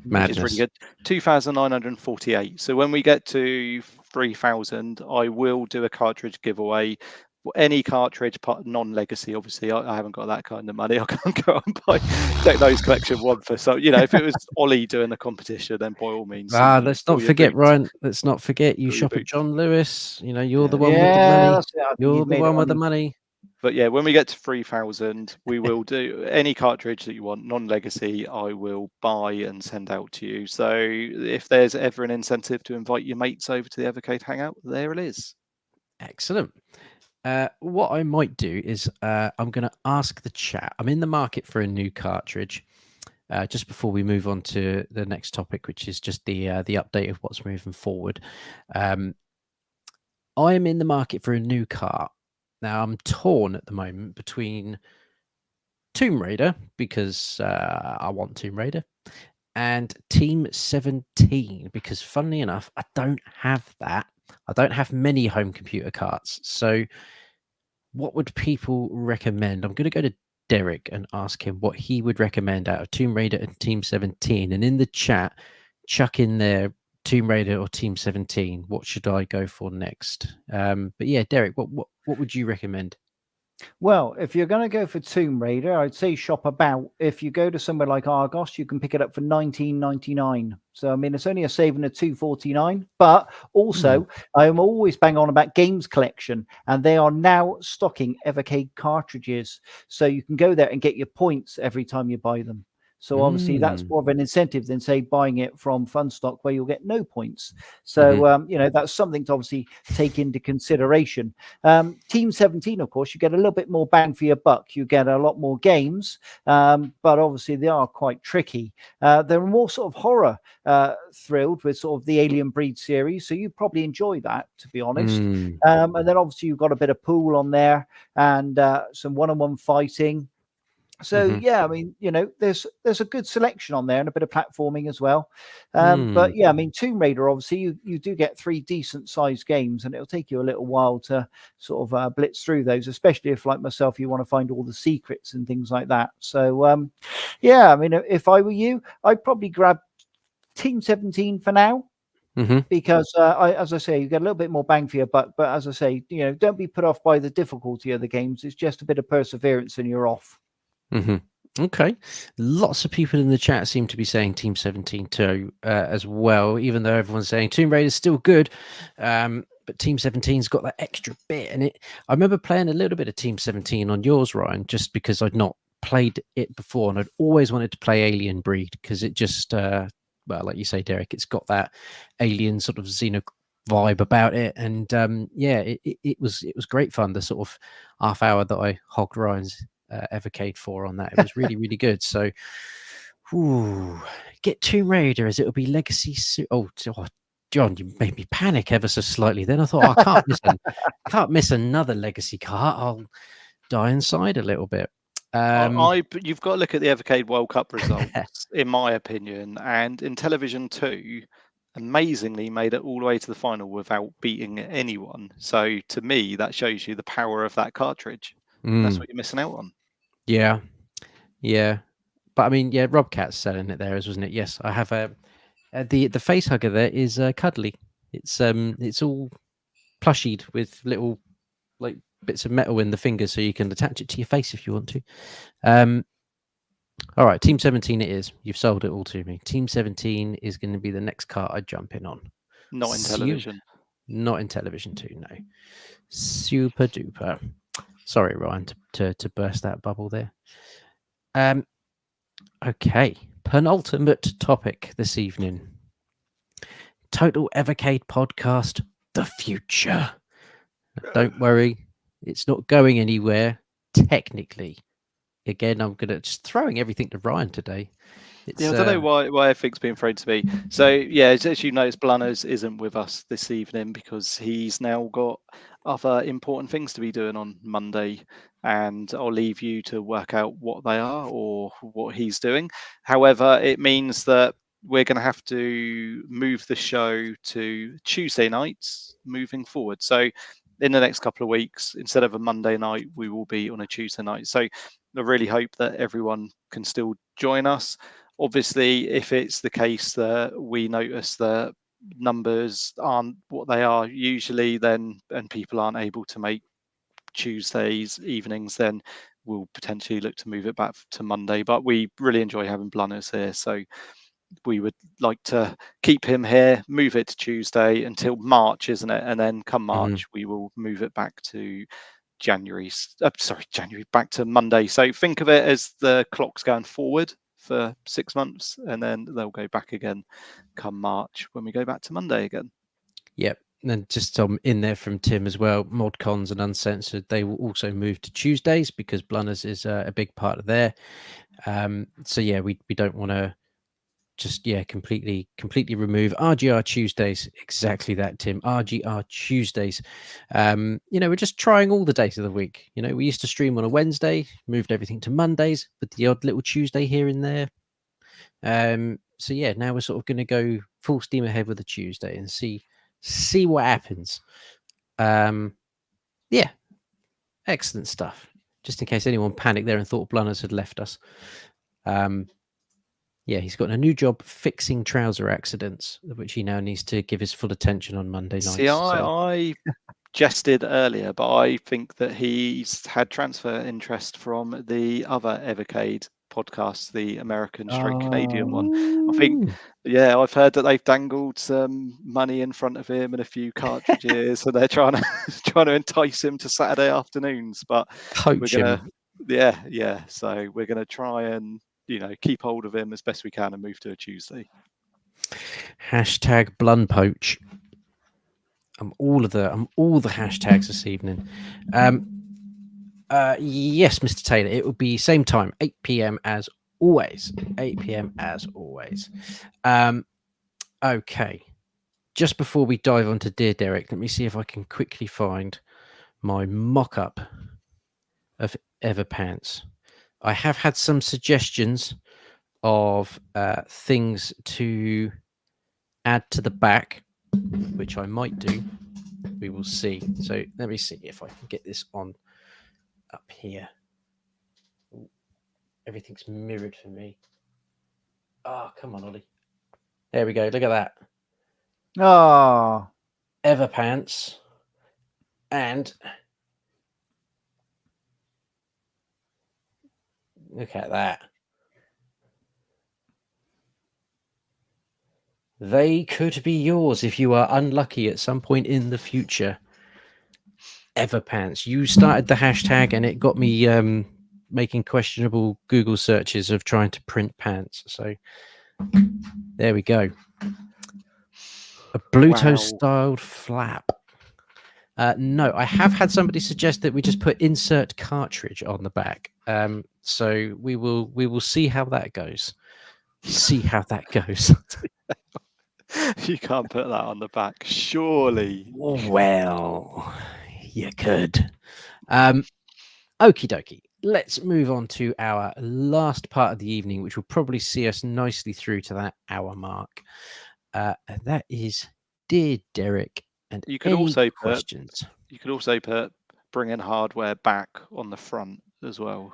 really good. 2,948. So when we get to 3,000, I will do a cartridge giveaway. Any cartridge, non-legacy. Obviously, I haven't got that kind of money. I can't go and buy Techno's Collection 1 for. So if it was Ollie doing the competition, then by all means. Let's not forget, Ryan. Let's not forget you shop at John Lewis. You're the one with the money. You're the one with the money. But yeah, when we get to 3,000, we will do any cartridge that you want, non-legacy, I will buy and send out to you. So if there's ever an incentive to invite your mates over to the Evercade Hangout, there it is. Excellent. What I might do is I'm going to ask the chat. I'm in the market for a new cartridge. Just before we move on to the next topic, which is just the update of what's moving forward. I am in the market for a new cart. Now, I'm torn at the moment between Tomb Raider, because I want Tomb Raider, and Team 17, because funnily enough, I don't have that. I don't have many home computer carts. So what would people recommend? I'm going to go to Derek and ask him what he would recommend out of Tomb Raider and Team 17. And in the chat, chuck in there Tomb Raider or Team 17. What should I go for next? But yeah, Derek, what would you recommend? Well, if you're going to go for Tomb Raider, I'd say shop about. If you go to somewhere like Argos, you can pick it up for $19.99. So, I mean, it's only a saving of $2.49. But also, I am always bang on about Games Collection, and they are now stocking Evercade cartridges. So you can go there and get your points every time you buy them. So obviously that's more of an incentive than, say, buying it from Funstock where you'll get no points. So, that's something to obviously take into consideration. Team 17, of course, you get a little bit more bang for your buck. You get a lot more games, but obviously they are quite tricky. They're more sort of horror thrilled with sort of the Alien Breed series. So you probably enjoy that, to be honest. And then obviously you've got a bit of pool on there and some one-on-one fighting. So yeah, I mean, there's a good selection on there and a bit of platforming as well. But yeah, I mean, Tomb Raider, obviously, you do get 3 decent sized games, and it'll take you a little while to sort of blitz through those, especially if, like myself, you want to find all the secrets and things like that. So yeah, I mean, if I were you, I'd probably grab Team 17 for now. Because as I say, you get a little bit more bang for your buck. But as I say, don't be put off by the difficulty of the games. It's just a bit of perseverance and you're off. Okay, lots of people in the chat seem to be saying Team 17 too as well, even though everyone's saying Tomb Raider is still good, but Team 17's got that extra bit in it. I remember playing a little bit of Team 17 on yours, Ryan, just because I'd not played it before, and I'd always wanted to play Alien Breed because it just well, like you say, Derek, it's got that alien sort of xeno vibe about it, and yeah, it was great fun, the sort of half hour that I hogged Ryan's Evercade 4 on that. It was really, really good. So get Tomb Raider, as it'll be legacy. Oh, John, you made me panic ever so slightly. Then I thought, I can't miss another legacy cart. die inside a little bit. You've got to look at the Evercade World Cup results, in my opinion, and in Television 2, amazingly made it all the way to the final without beating anyone. So to me, that shows you the power of that cartridge. And that's what you're missing out on. Yeah. But I mean, yeah, Rob Cat's selling it there, wasn't it? Yes, I have the face hugger there is cuddly. It's all plushied with little like bits of metal in the fingers, so you can attach it to your face if you want to. All right, Team 17 it is. You've sold it all to me. Team 17 is going to be the next cart I jump in on. Not in television. Not in television too, no. Super duper. Sorry, Ryan, to burst that bubble there. Okay, penultimate topic this evening. Total Evercade Podcast, the future. Don't worry, it's not going anywhere, technically. Again, I'm just throwing everything to Ryan today. I don't know why everything's being thrown to me. So, yeah, as you notice, Blunners isn't with us this evening because he's now got other important things to be doing on Monday, and I'll leave you to work out what they are or what he's doing. However, it means that we're going to have to move the show to Tuesday nights moving forward. So, in the next couple of weeks, instead of a Monday night, we will be on a Tuesday night. So, I really hope that everyone can still join us. Obviously, if it's the case that we notice that numbers aren't what they are usually, then and people aren't able to make Tuesdays evenings, then we'll potentially look to move it back to Monday. But we really enjoy having Blunners here, so we would like to keep him here, move it to Tuesday until March, isn't it? And then come March, we will move it back to January, back to Monday. So think of it as the clock's going forward for 6 months, and then they'll go back again come March when we go back to Monday again. Yep. And just in there from Tim as well, Modcons and Uncensored, they will also move to Tuesdays because Blunners is a big part of there. So yeah, we don't want to just completely remove RGR Tuesdays. Exactly that, Tim. RGR Tuesdays. We're just trying all the days of the week. We used to stream on a Wednesday, moved everything to Mondays with the odd little Tuesday here and there. So yeah, now we're sort of going to go full steam ahead with a Tuesday and see what happens. Yeah, excellent stuff. Just in case anyone panicked there and thought Blunners had left us. Yeah, he's got a new job fixing trouser accidents, which he now needs to give his full attention on Monday nights. See, I jested earlier, but I think that he's had transfer interest from the other Evercade podcast, the American Canadian one. I think, I've heard that they've dangled some money in front of him and a few cartridges, so they're trying to entice him to Saturday afternoons. But coach him. Yeah. So we're gonna try and keep hold of him as best we can and move to a Tuesday. Hashtag Blunpoach. I'm all the hashtags this evening. Yes, Mr. Taylor, it will be same time, 8 p.m. as always. 8 p.m. as always. Okay. Just before we dive onto Dear Derek, let me see if I can quickly find my mock-up of Everpants. I have had some suggestions of things to add to the back, which I might do. We will see. So let me see if I can get this on up here. Ooh, everything's mirrored for me. Oh, come on, Ollie. There we go. Look at that. Oh, Everpants. And look at that. They could be yours if you are unlucky at some point in the future. Everpants. You started the hashtag and it got me making questionable Google searches of trying to print pants. So there we go. A Bluetooth styled flap. No, I have had somebody suggest that we just put insert cartridge on the back. So we will see how that goes. See how that goes. You can't put that on the back, surely. Well, you could. Okie dokie. Let's move on to our last part of the evening, which will probably see us nicely through to that hour mark. And that is, dear Derek, and You could any also questions? put bringing hardware back on the front as well.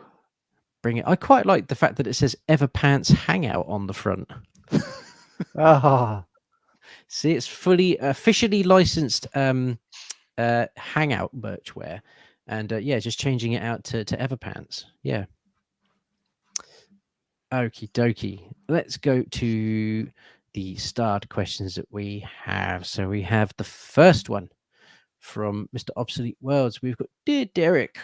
Bring it. I quite like the fact that it says Everpants Hangout on the front. Ah, See, it's fully officially licensed Hangout merchwear, and yeah, just changing it out to Everpants. Yeah. Okie dokie. Let's go to the starred questions that we have. So we have the first one from Mr. Obsolete Worlds. We've got, dear Derek,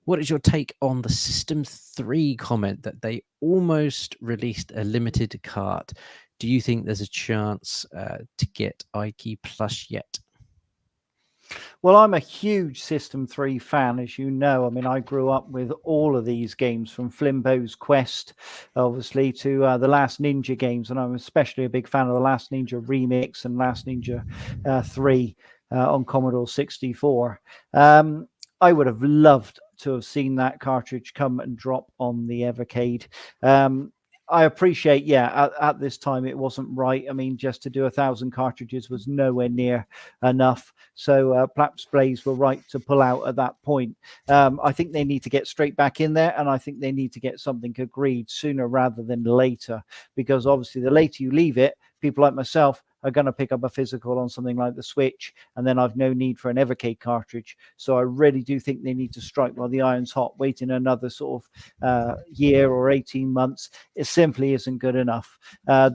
what is your take on the System 3 comment that they almost released a limited cart? Do you think there's a chance to get iKey Plus yet? well, I'm a huge System 3 fan, as you know. I mean, I grew up with all of these games, from Flimbo's Quest, obviously, to the Last Ninja games. And I'm especially a big fan of the Last Ninja Remix and Last Ninja 3 on Commodore 64. I would have loved to have seen that cartridge come and drop on the Evercade. I appreciate, at this time it wasn't right. I mean, just to do 1,000 cartridges was nowhere near enough. So perhaps Blaze were right to pull out at that point. I think they need to get straight back in there, and I think they need to get something agreed sooner rather than later, because obviously the later you leave it, people like myself are going to pick up a physical on something like the Switch, and then I've no need for an Evercade cartridge. So I really do think they need to strike while the iron's hot. Waiting another sort of year or 18 months, it simply isn't good enough.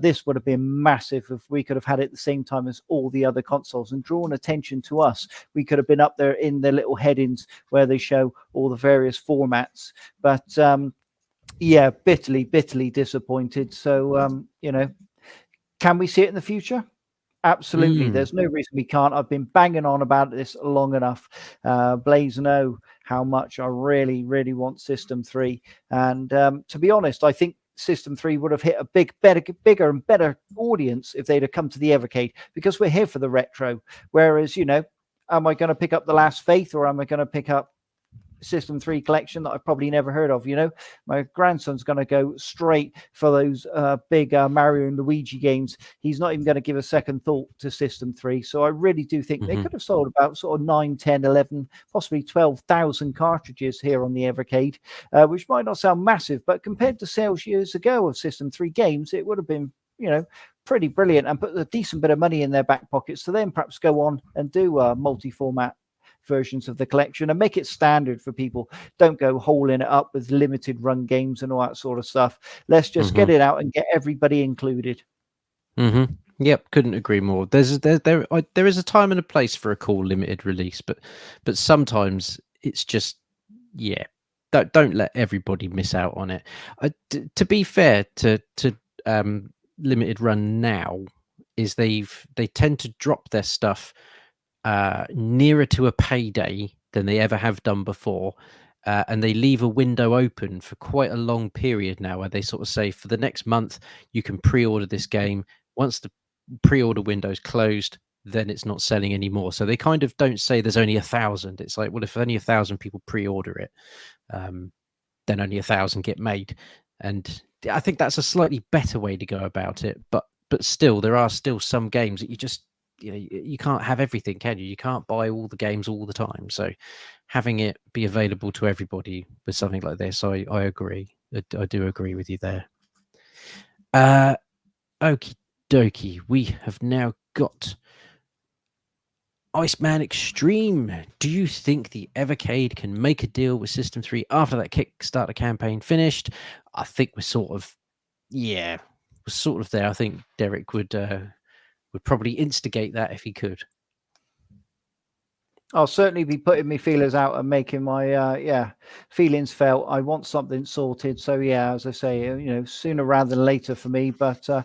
This would have been massive if we could have had it at the same time as all the other consoles and drawn attention to us. We could have been up there in the little headings where they show all the various formats. But yeah, bitterly disappointed. So, can we see it in the future? Absolutely. There's no reason we can't. I've been banging on about this long enough. Blaze know how much I really want System 3. And to be honest, I think System 3 would have hit a bigger and better audience if they'd have come to the Evercade, because we're here for the retro. Whereas, am I going to pick up The Last Faith, or am I going to pick up System 3 collection that I've probably never heard of? My grandson's going to go straight for those big Mario and Luigi games. He's not even going to give a second thought to System 3. So I really do think they could have sold about sort of 9, 10, 11, possibly 12,000 cartridges here on the Evercade, which might not sound massive, but compared to sales years ago of System 3 games, it would have been, pretty brilliant, and put a decent bit of money in their back pockets to then perhaps go on and do multi-format versions of the collection and make it standard for people. Don't go holing it up with limited run games and all that sort of stuff. Let's just get it out and get everybody included. Yep, couldn't agree more. There is a time and a place for a cool limited release, but sometimes it's just, don't let everybody miss out on it. To be fair to limited run now, is they tend to drop their stuff nearer to a payday than they ever have done before, and they leave a window open for quite a long period now, where they sort of say, for the next month you can pre-order this game. Once the pre-order window's closed, then it's not selling anymore. So they kind of don't say there's only 1,000. It's like, well, if only 1,000 people pre-order it, then only 1,000 get made. And I think that's a slightly better way to go about it, but still, there are still some games that you just, you can't have everything, can you? You can't buy all the games all the time. So having it be available to everybody with something like this, I agree. I do agree with you there. Okie dokie. We have now got Iceman Extreme. Do you think the Evercade can make a deal with System 3 after that Kickstarter campaign finished? I think we're sort of there. I think Derek would probably instigate that if he could. I'll certainly be putting my feelers out and making my feelings felt. I want something sorted. So as I say, sooner rather than later for me. But we'll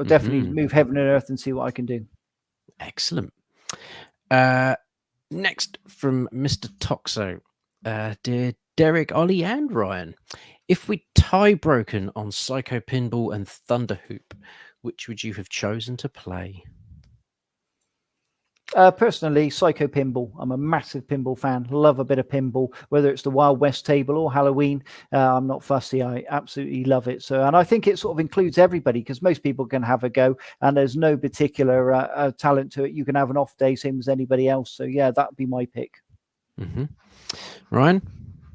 definitely move heaven and earth and see what I can do. Excellent. Next from Mr. Toxo, dear Derek, Ollie, and Ryan, if we tie broken on Psycho Pinball and Thunder Hoop, which would you have chosen to play? Personally, Psycho Pinball. I'm a massive pinball fan. Love a bit of pinball, whether it's the Wild West table or Halloween. I'm not fussy. I absolutely love it. So, and I think it sort of includes everybody because most people can have a go, and there's no particular talent to it. You can have an off day, same as anybody else. So, yeah, that'd be my pick. Ryan?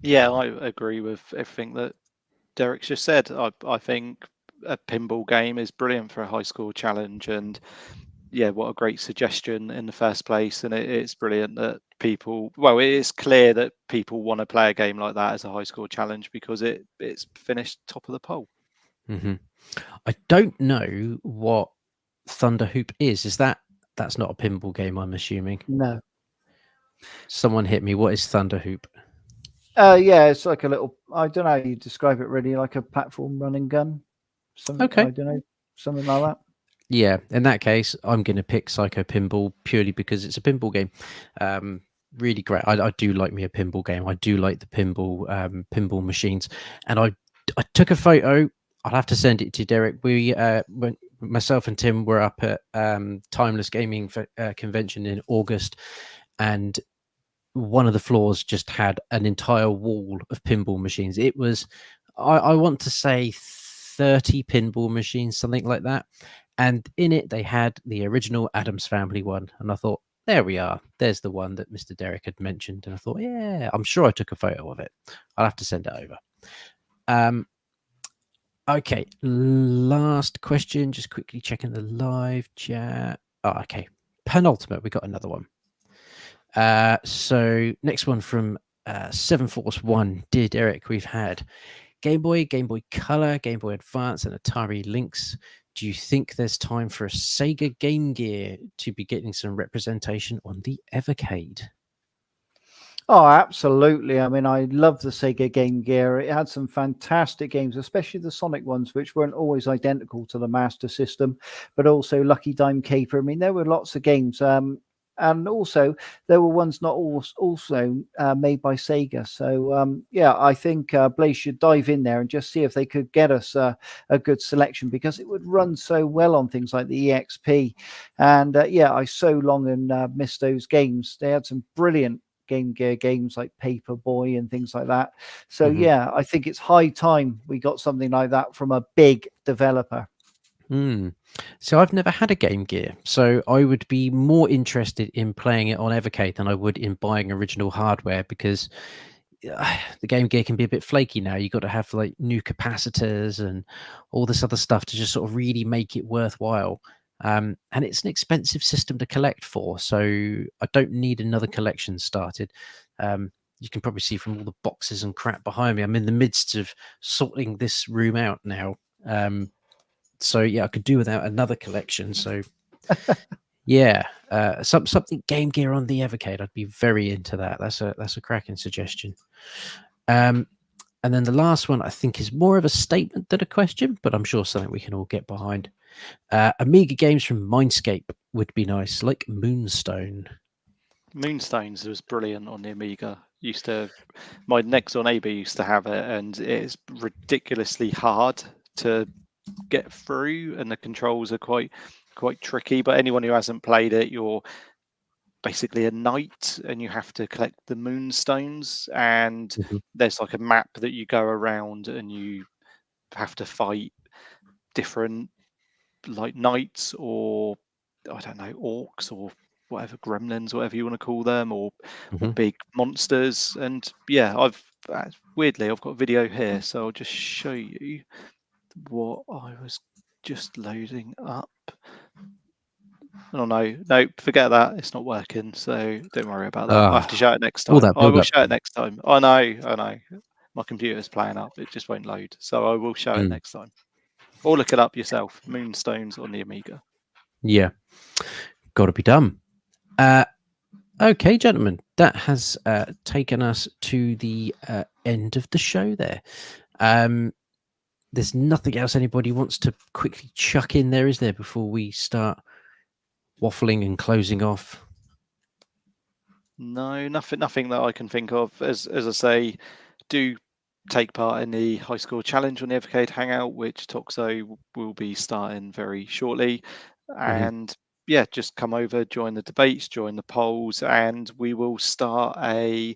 Yeah, I agree with everything that Derek's just said. I think a pinball game is brilliant for a high school challenge, and yeah, what a great suggestion in the first place. And it's brilliant that people, well, it is clear that people want to play a game like that as a high school challenge because it's finished top of the poll. I don't know what Thunder Hoop is. That's not a pinball game, I'm assuming? No. Someone hit me. What is Thunder Hoop? Yeah, it's like a little, I don't know how you describe it really, like a platform running gun. Something, Okay. I don't know, something like that. Yeah, in that case, I'm going to pick Psycho Pinball purely because it's a pinball game. Really great. I do like me a pinball game. I do like the pinball machines. And I took a photo. I'll have to send it to Derek. When myself and Tim were up at Timeless Gaming Convention in August, and one of the floors just had an entire wall of pinball machines. It was, I want to say 30 pinball machines, something like that. And in it, they had the original Addams Family one. And I thought, there we are. There's the one that Mr. Derek had mentioned. And I thought, yeah, I'm sure I took a photo of it. I'll have to send it over. Okay, last question. Just quickly checking the live chat. Oh, okay. Penultimate. We got another one. So next one from 741. Dear Derek, we've had Game Boy, Game Boy Color, Game Boy Advance, and Atari Lynx. Do you think there's time for a Sega Game Gear to be getting some representation on the Evercade? Oh, absolutely. I mean, I love the Sega Game Gear. It had some fantastic games, especially the Sonic ones, which weren't always identical to the Master System, but also Lucky Dime Caper. I mean, there were lots of games. And also, there were ones not also made by Sega. So, yeah, I think Blaze should dive in there and just see if they could get us a good selection because it would run so well on things like the EXP. And yeah, I so long and missed those games. They had some brilliant Game Gear games like Paperboy and things like that. So, yeah, I think it's high time we got something like that from a big developer. So I've never had a Game Gear, so I would be more interested in playing it on Evercade than I would in buying original hardware because the Game Gear can be a bit flaky now. You've got to have like new capacitors and all this other stuff to just sort of really make it worthwhile. And it's an expensive system to collect for, so I don't need another collection started. You can probably see from all the boxes and crap behind me, I'm in the midst of sorting this room out now. So yeah, I could do without another collection. So yeah, something Game Gear on the Evercade. I'd be very into that. That's a cracking suggestion. And then the last one I think is more of a statement than a question, but I'm sure something we can all get behind. Amiga games from Mindscape would be nice, like Moonstone. Moonstones was brilliant on the Amiga. My Nexon AB used to have it, and it's ridiculously hard to get through, and the controls are quite tricky. But anyone who hasn't played it, you're basically a knight, and you have to collect the moonstones. And there's like a map that you go around, and you have to fight different like knights or I don't know orcs or whatever gremlins, whatever you want to call them, or big monsters. And yeah, weirdly I've got a video here, so I'll just show you what I was just loading up. Oh no, forget that. It's not working, so don't worry about that. I have to show it next time. I will show it next time. I know. My computer's playing up. It just won't load. So I will show it next time. Or look it up yourself. Moonstones on the Amiga. Yeah. Got to be done. Okay, gentlemen, that has taken us to the end of the show there. There's nothing else anybody wants to quickly chuck in there, is there, before we start waffling and closing off? No, nothing that I can think of. As I say, do take part in the high school challenge on the Evercade Hangout, which Toxo will be starting very shortly. And yeah, just come over, join the debates, join the polls, and we will start a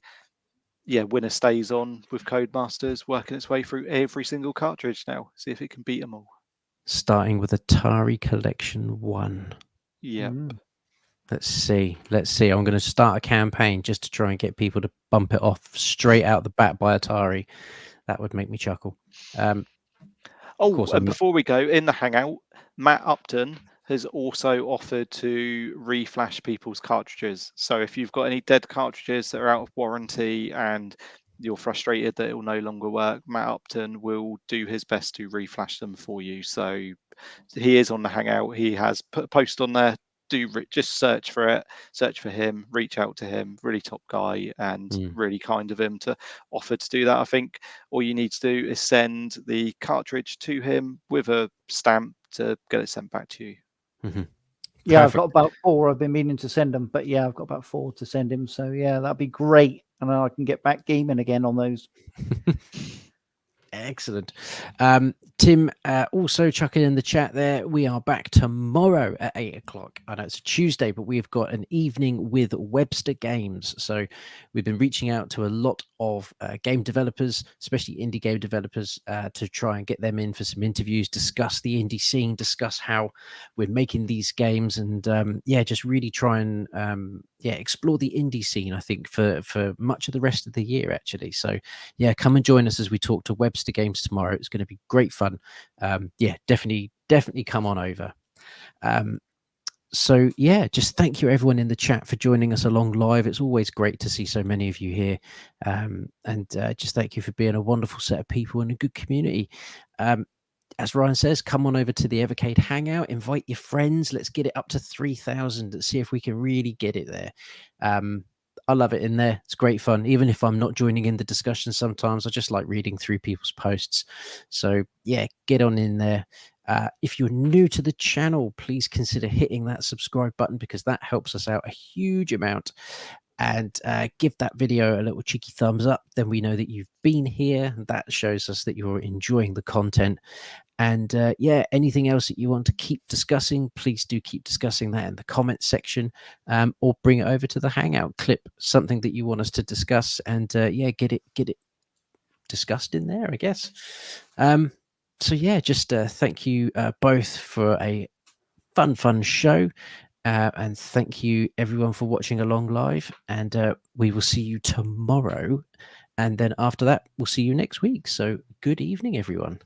winner stays on with Codemasters, working its way through every single cartridge now. See if it can beat them all. Starting with Atari Collection 1. Yeah. Let's see. I'm going to start a campaign just to try and get people to bump it off straight out the bat by Atari. That would make me chuckle. And before we go, in the Hangout, Matt Upton has also offered to reflash people's cartridges. So if you've got any dead cartridges that are out of warranty and you're frustrated that it will no longer work, Matt Upton will do his best to reflash them for you. So he is on the Hangout. He has put a post on there. Just search for it, search for him, reach out to him. Really top guy and really kind of him to offer to do that. I think all you need to do is send the cartridge to him with a stamp to get it sent back to you. Yeah, I've got about 4. I've been meaning to send them, but yeah, I've got about 4 to send him. So yeah, that'd be great, and then I can get back gaming again on those. Excellent. Tim also chucking in the chat there. We are back tomorrow at 8 o'clock. I know it's a Tuesday, but we've got an evening with Webster Games. So we've been reaching out to a lot of game developers, especially indie game developers, to try and get them in for some interviews, discuss the indie scene, discuss how we're making these games, and just really try and explore the indie scene, I think, for much of the rest of the year, actually. So yeah, come and join us as we talk to Webster Games tomorrow. It's going to be great fun. Definitely come on over. So yeah, just thank you everyone in the chat for joining us along live. It's always great to see so many of you here, and just thank you for being a wonderful set of people and a good community. As Ryan says, come on over to the Evercade Hangout, invite your friends. Let's get it up to 3,000 and see if we can really get it there. I love it in there. It's great fun. Even if I'm not joining in the discussion sometimes, I just like reading through people's posts. So yeah, get on in there. If you're new to the channel, please consider hitting that subscribe button, because that helps us out a huge amount. And give that video a little cheeky thumbs up. Then we know that you've been here. That shows us that you're enjoying the content. And anything else that you want to keep discussing, please do keep discussing that in the comments section, or bring it over to the Hangout. Clip something that you want us to discuss, and get it discussed in there, I guess. Just thank you both for a fun show, and thank you everyone for watching along live. And we will see you tomorrow, and then after that, we'll see you next week. So good evening, everyone.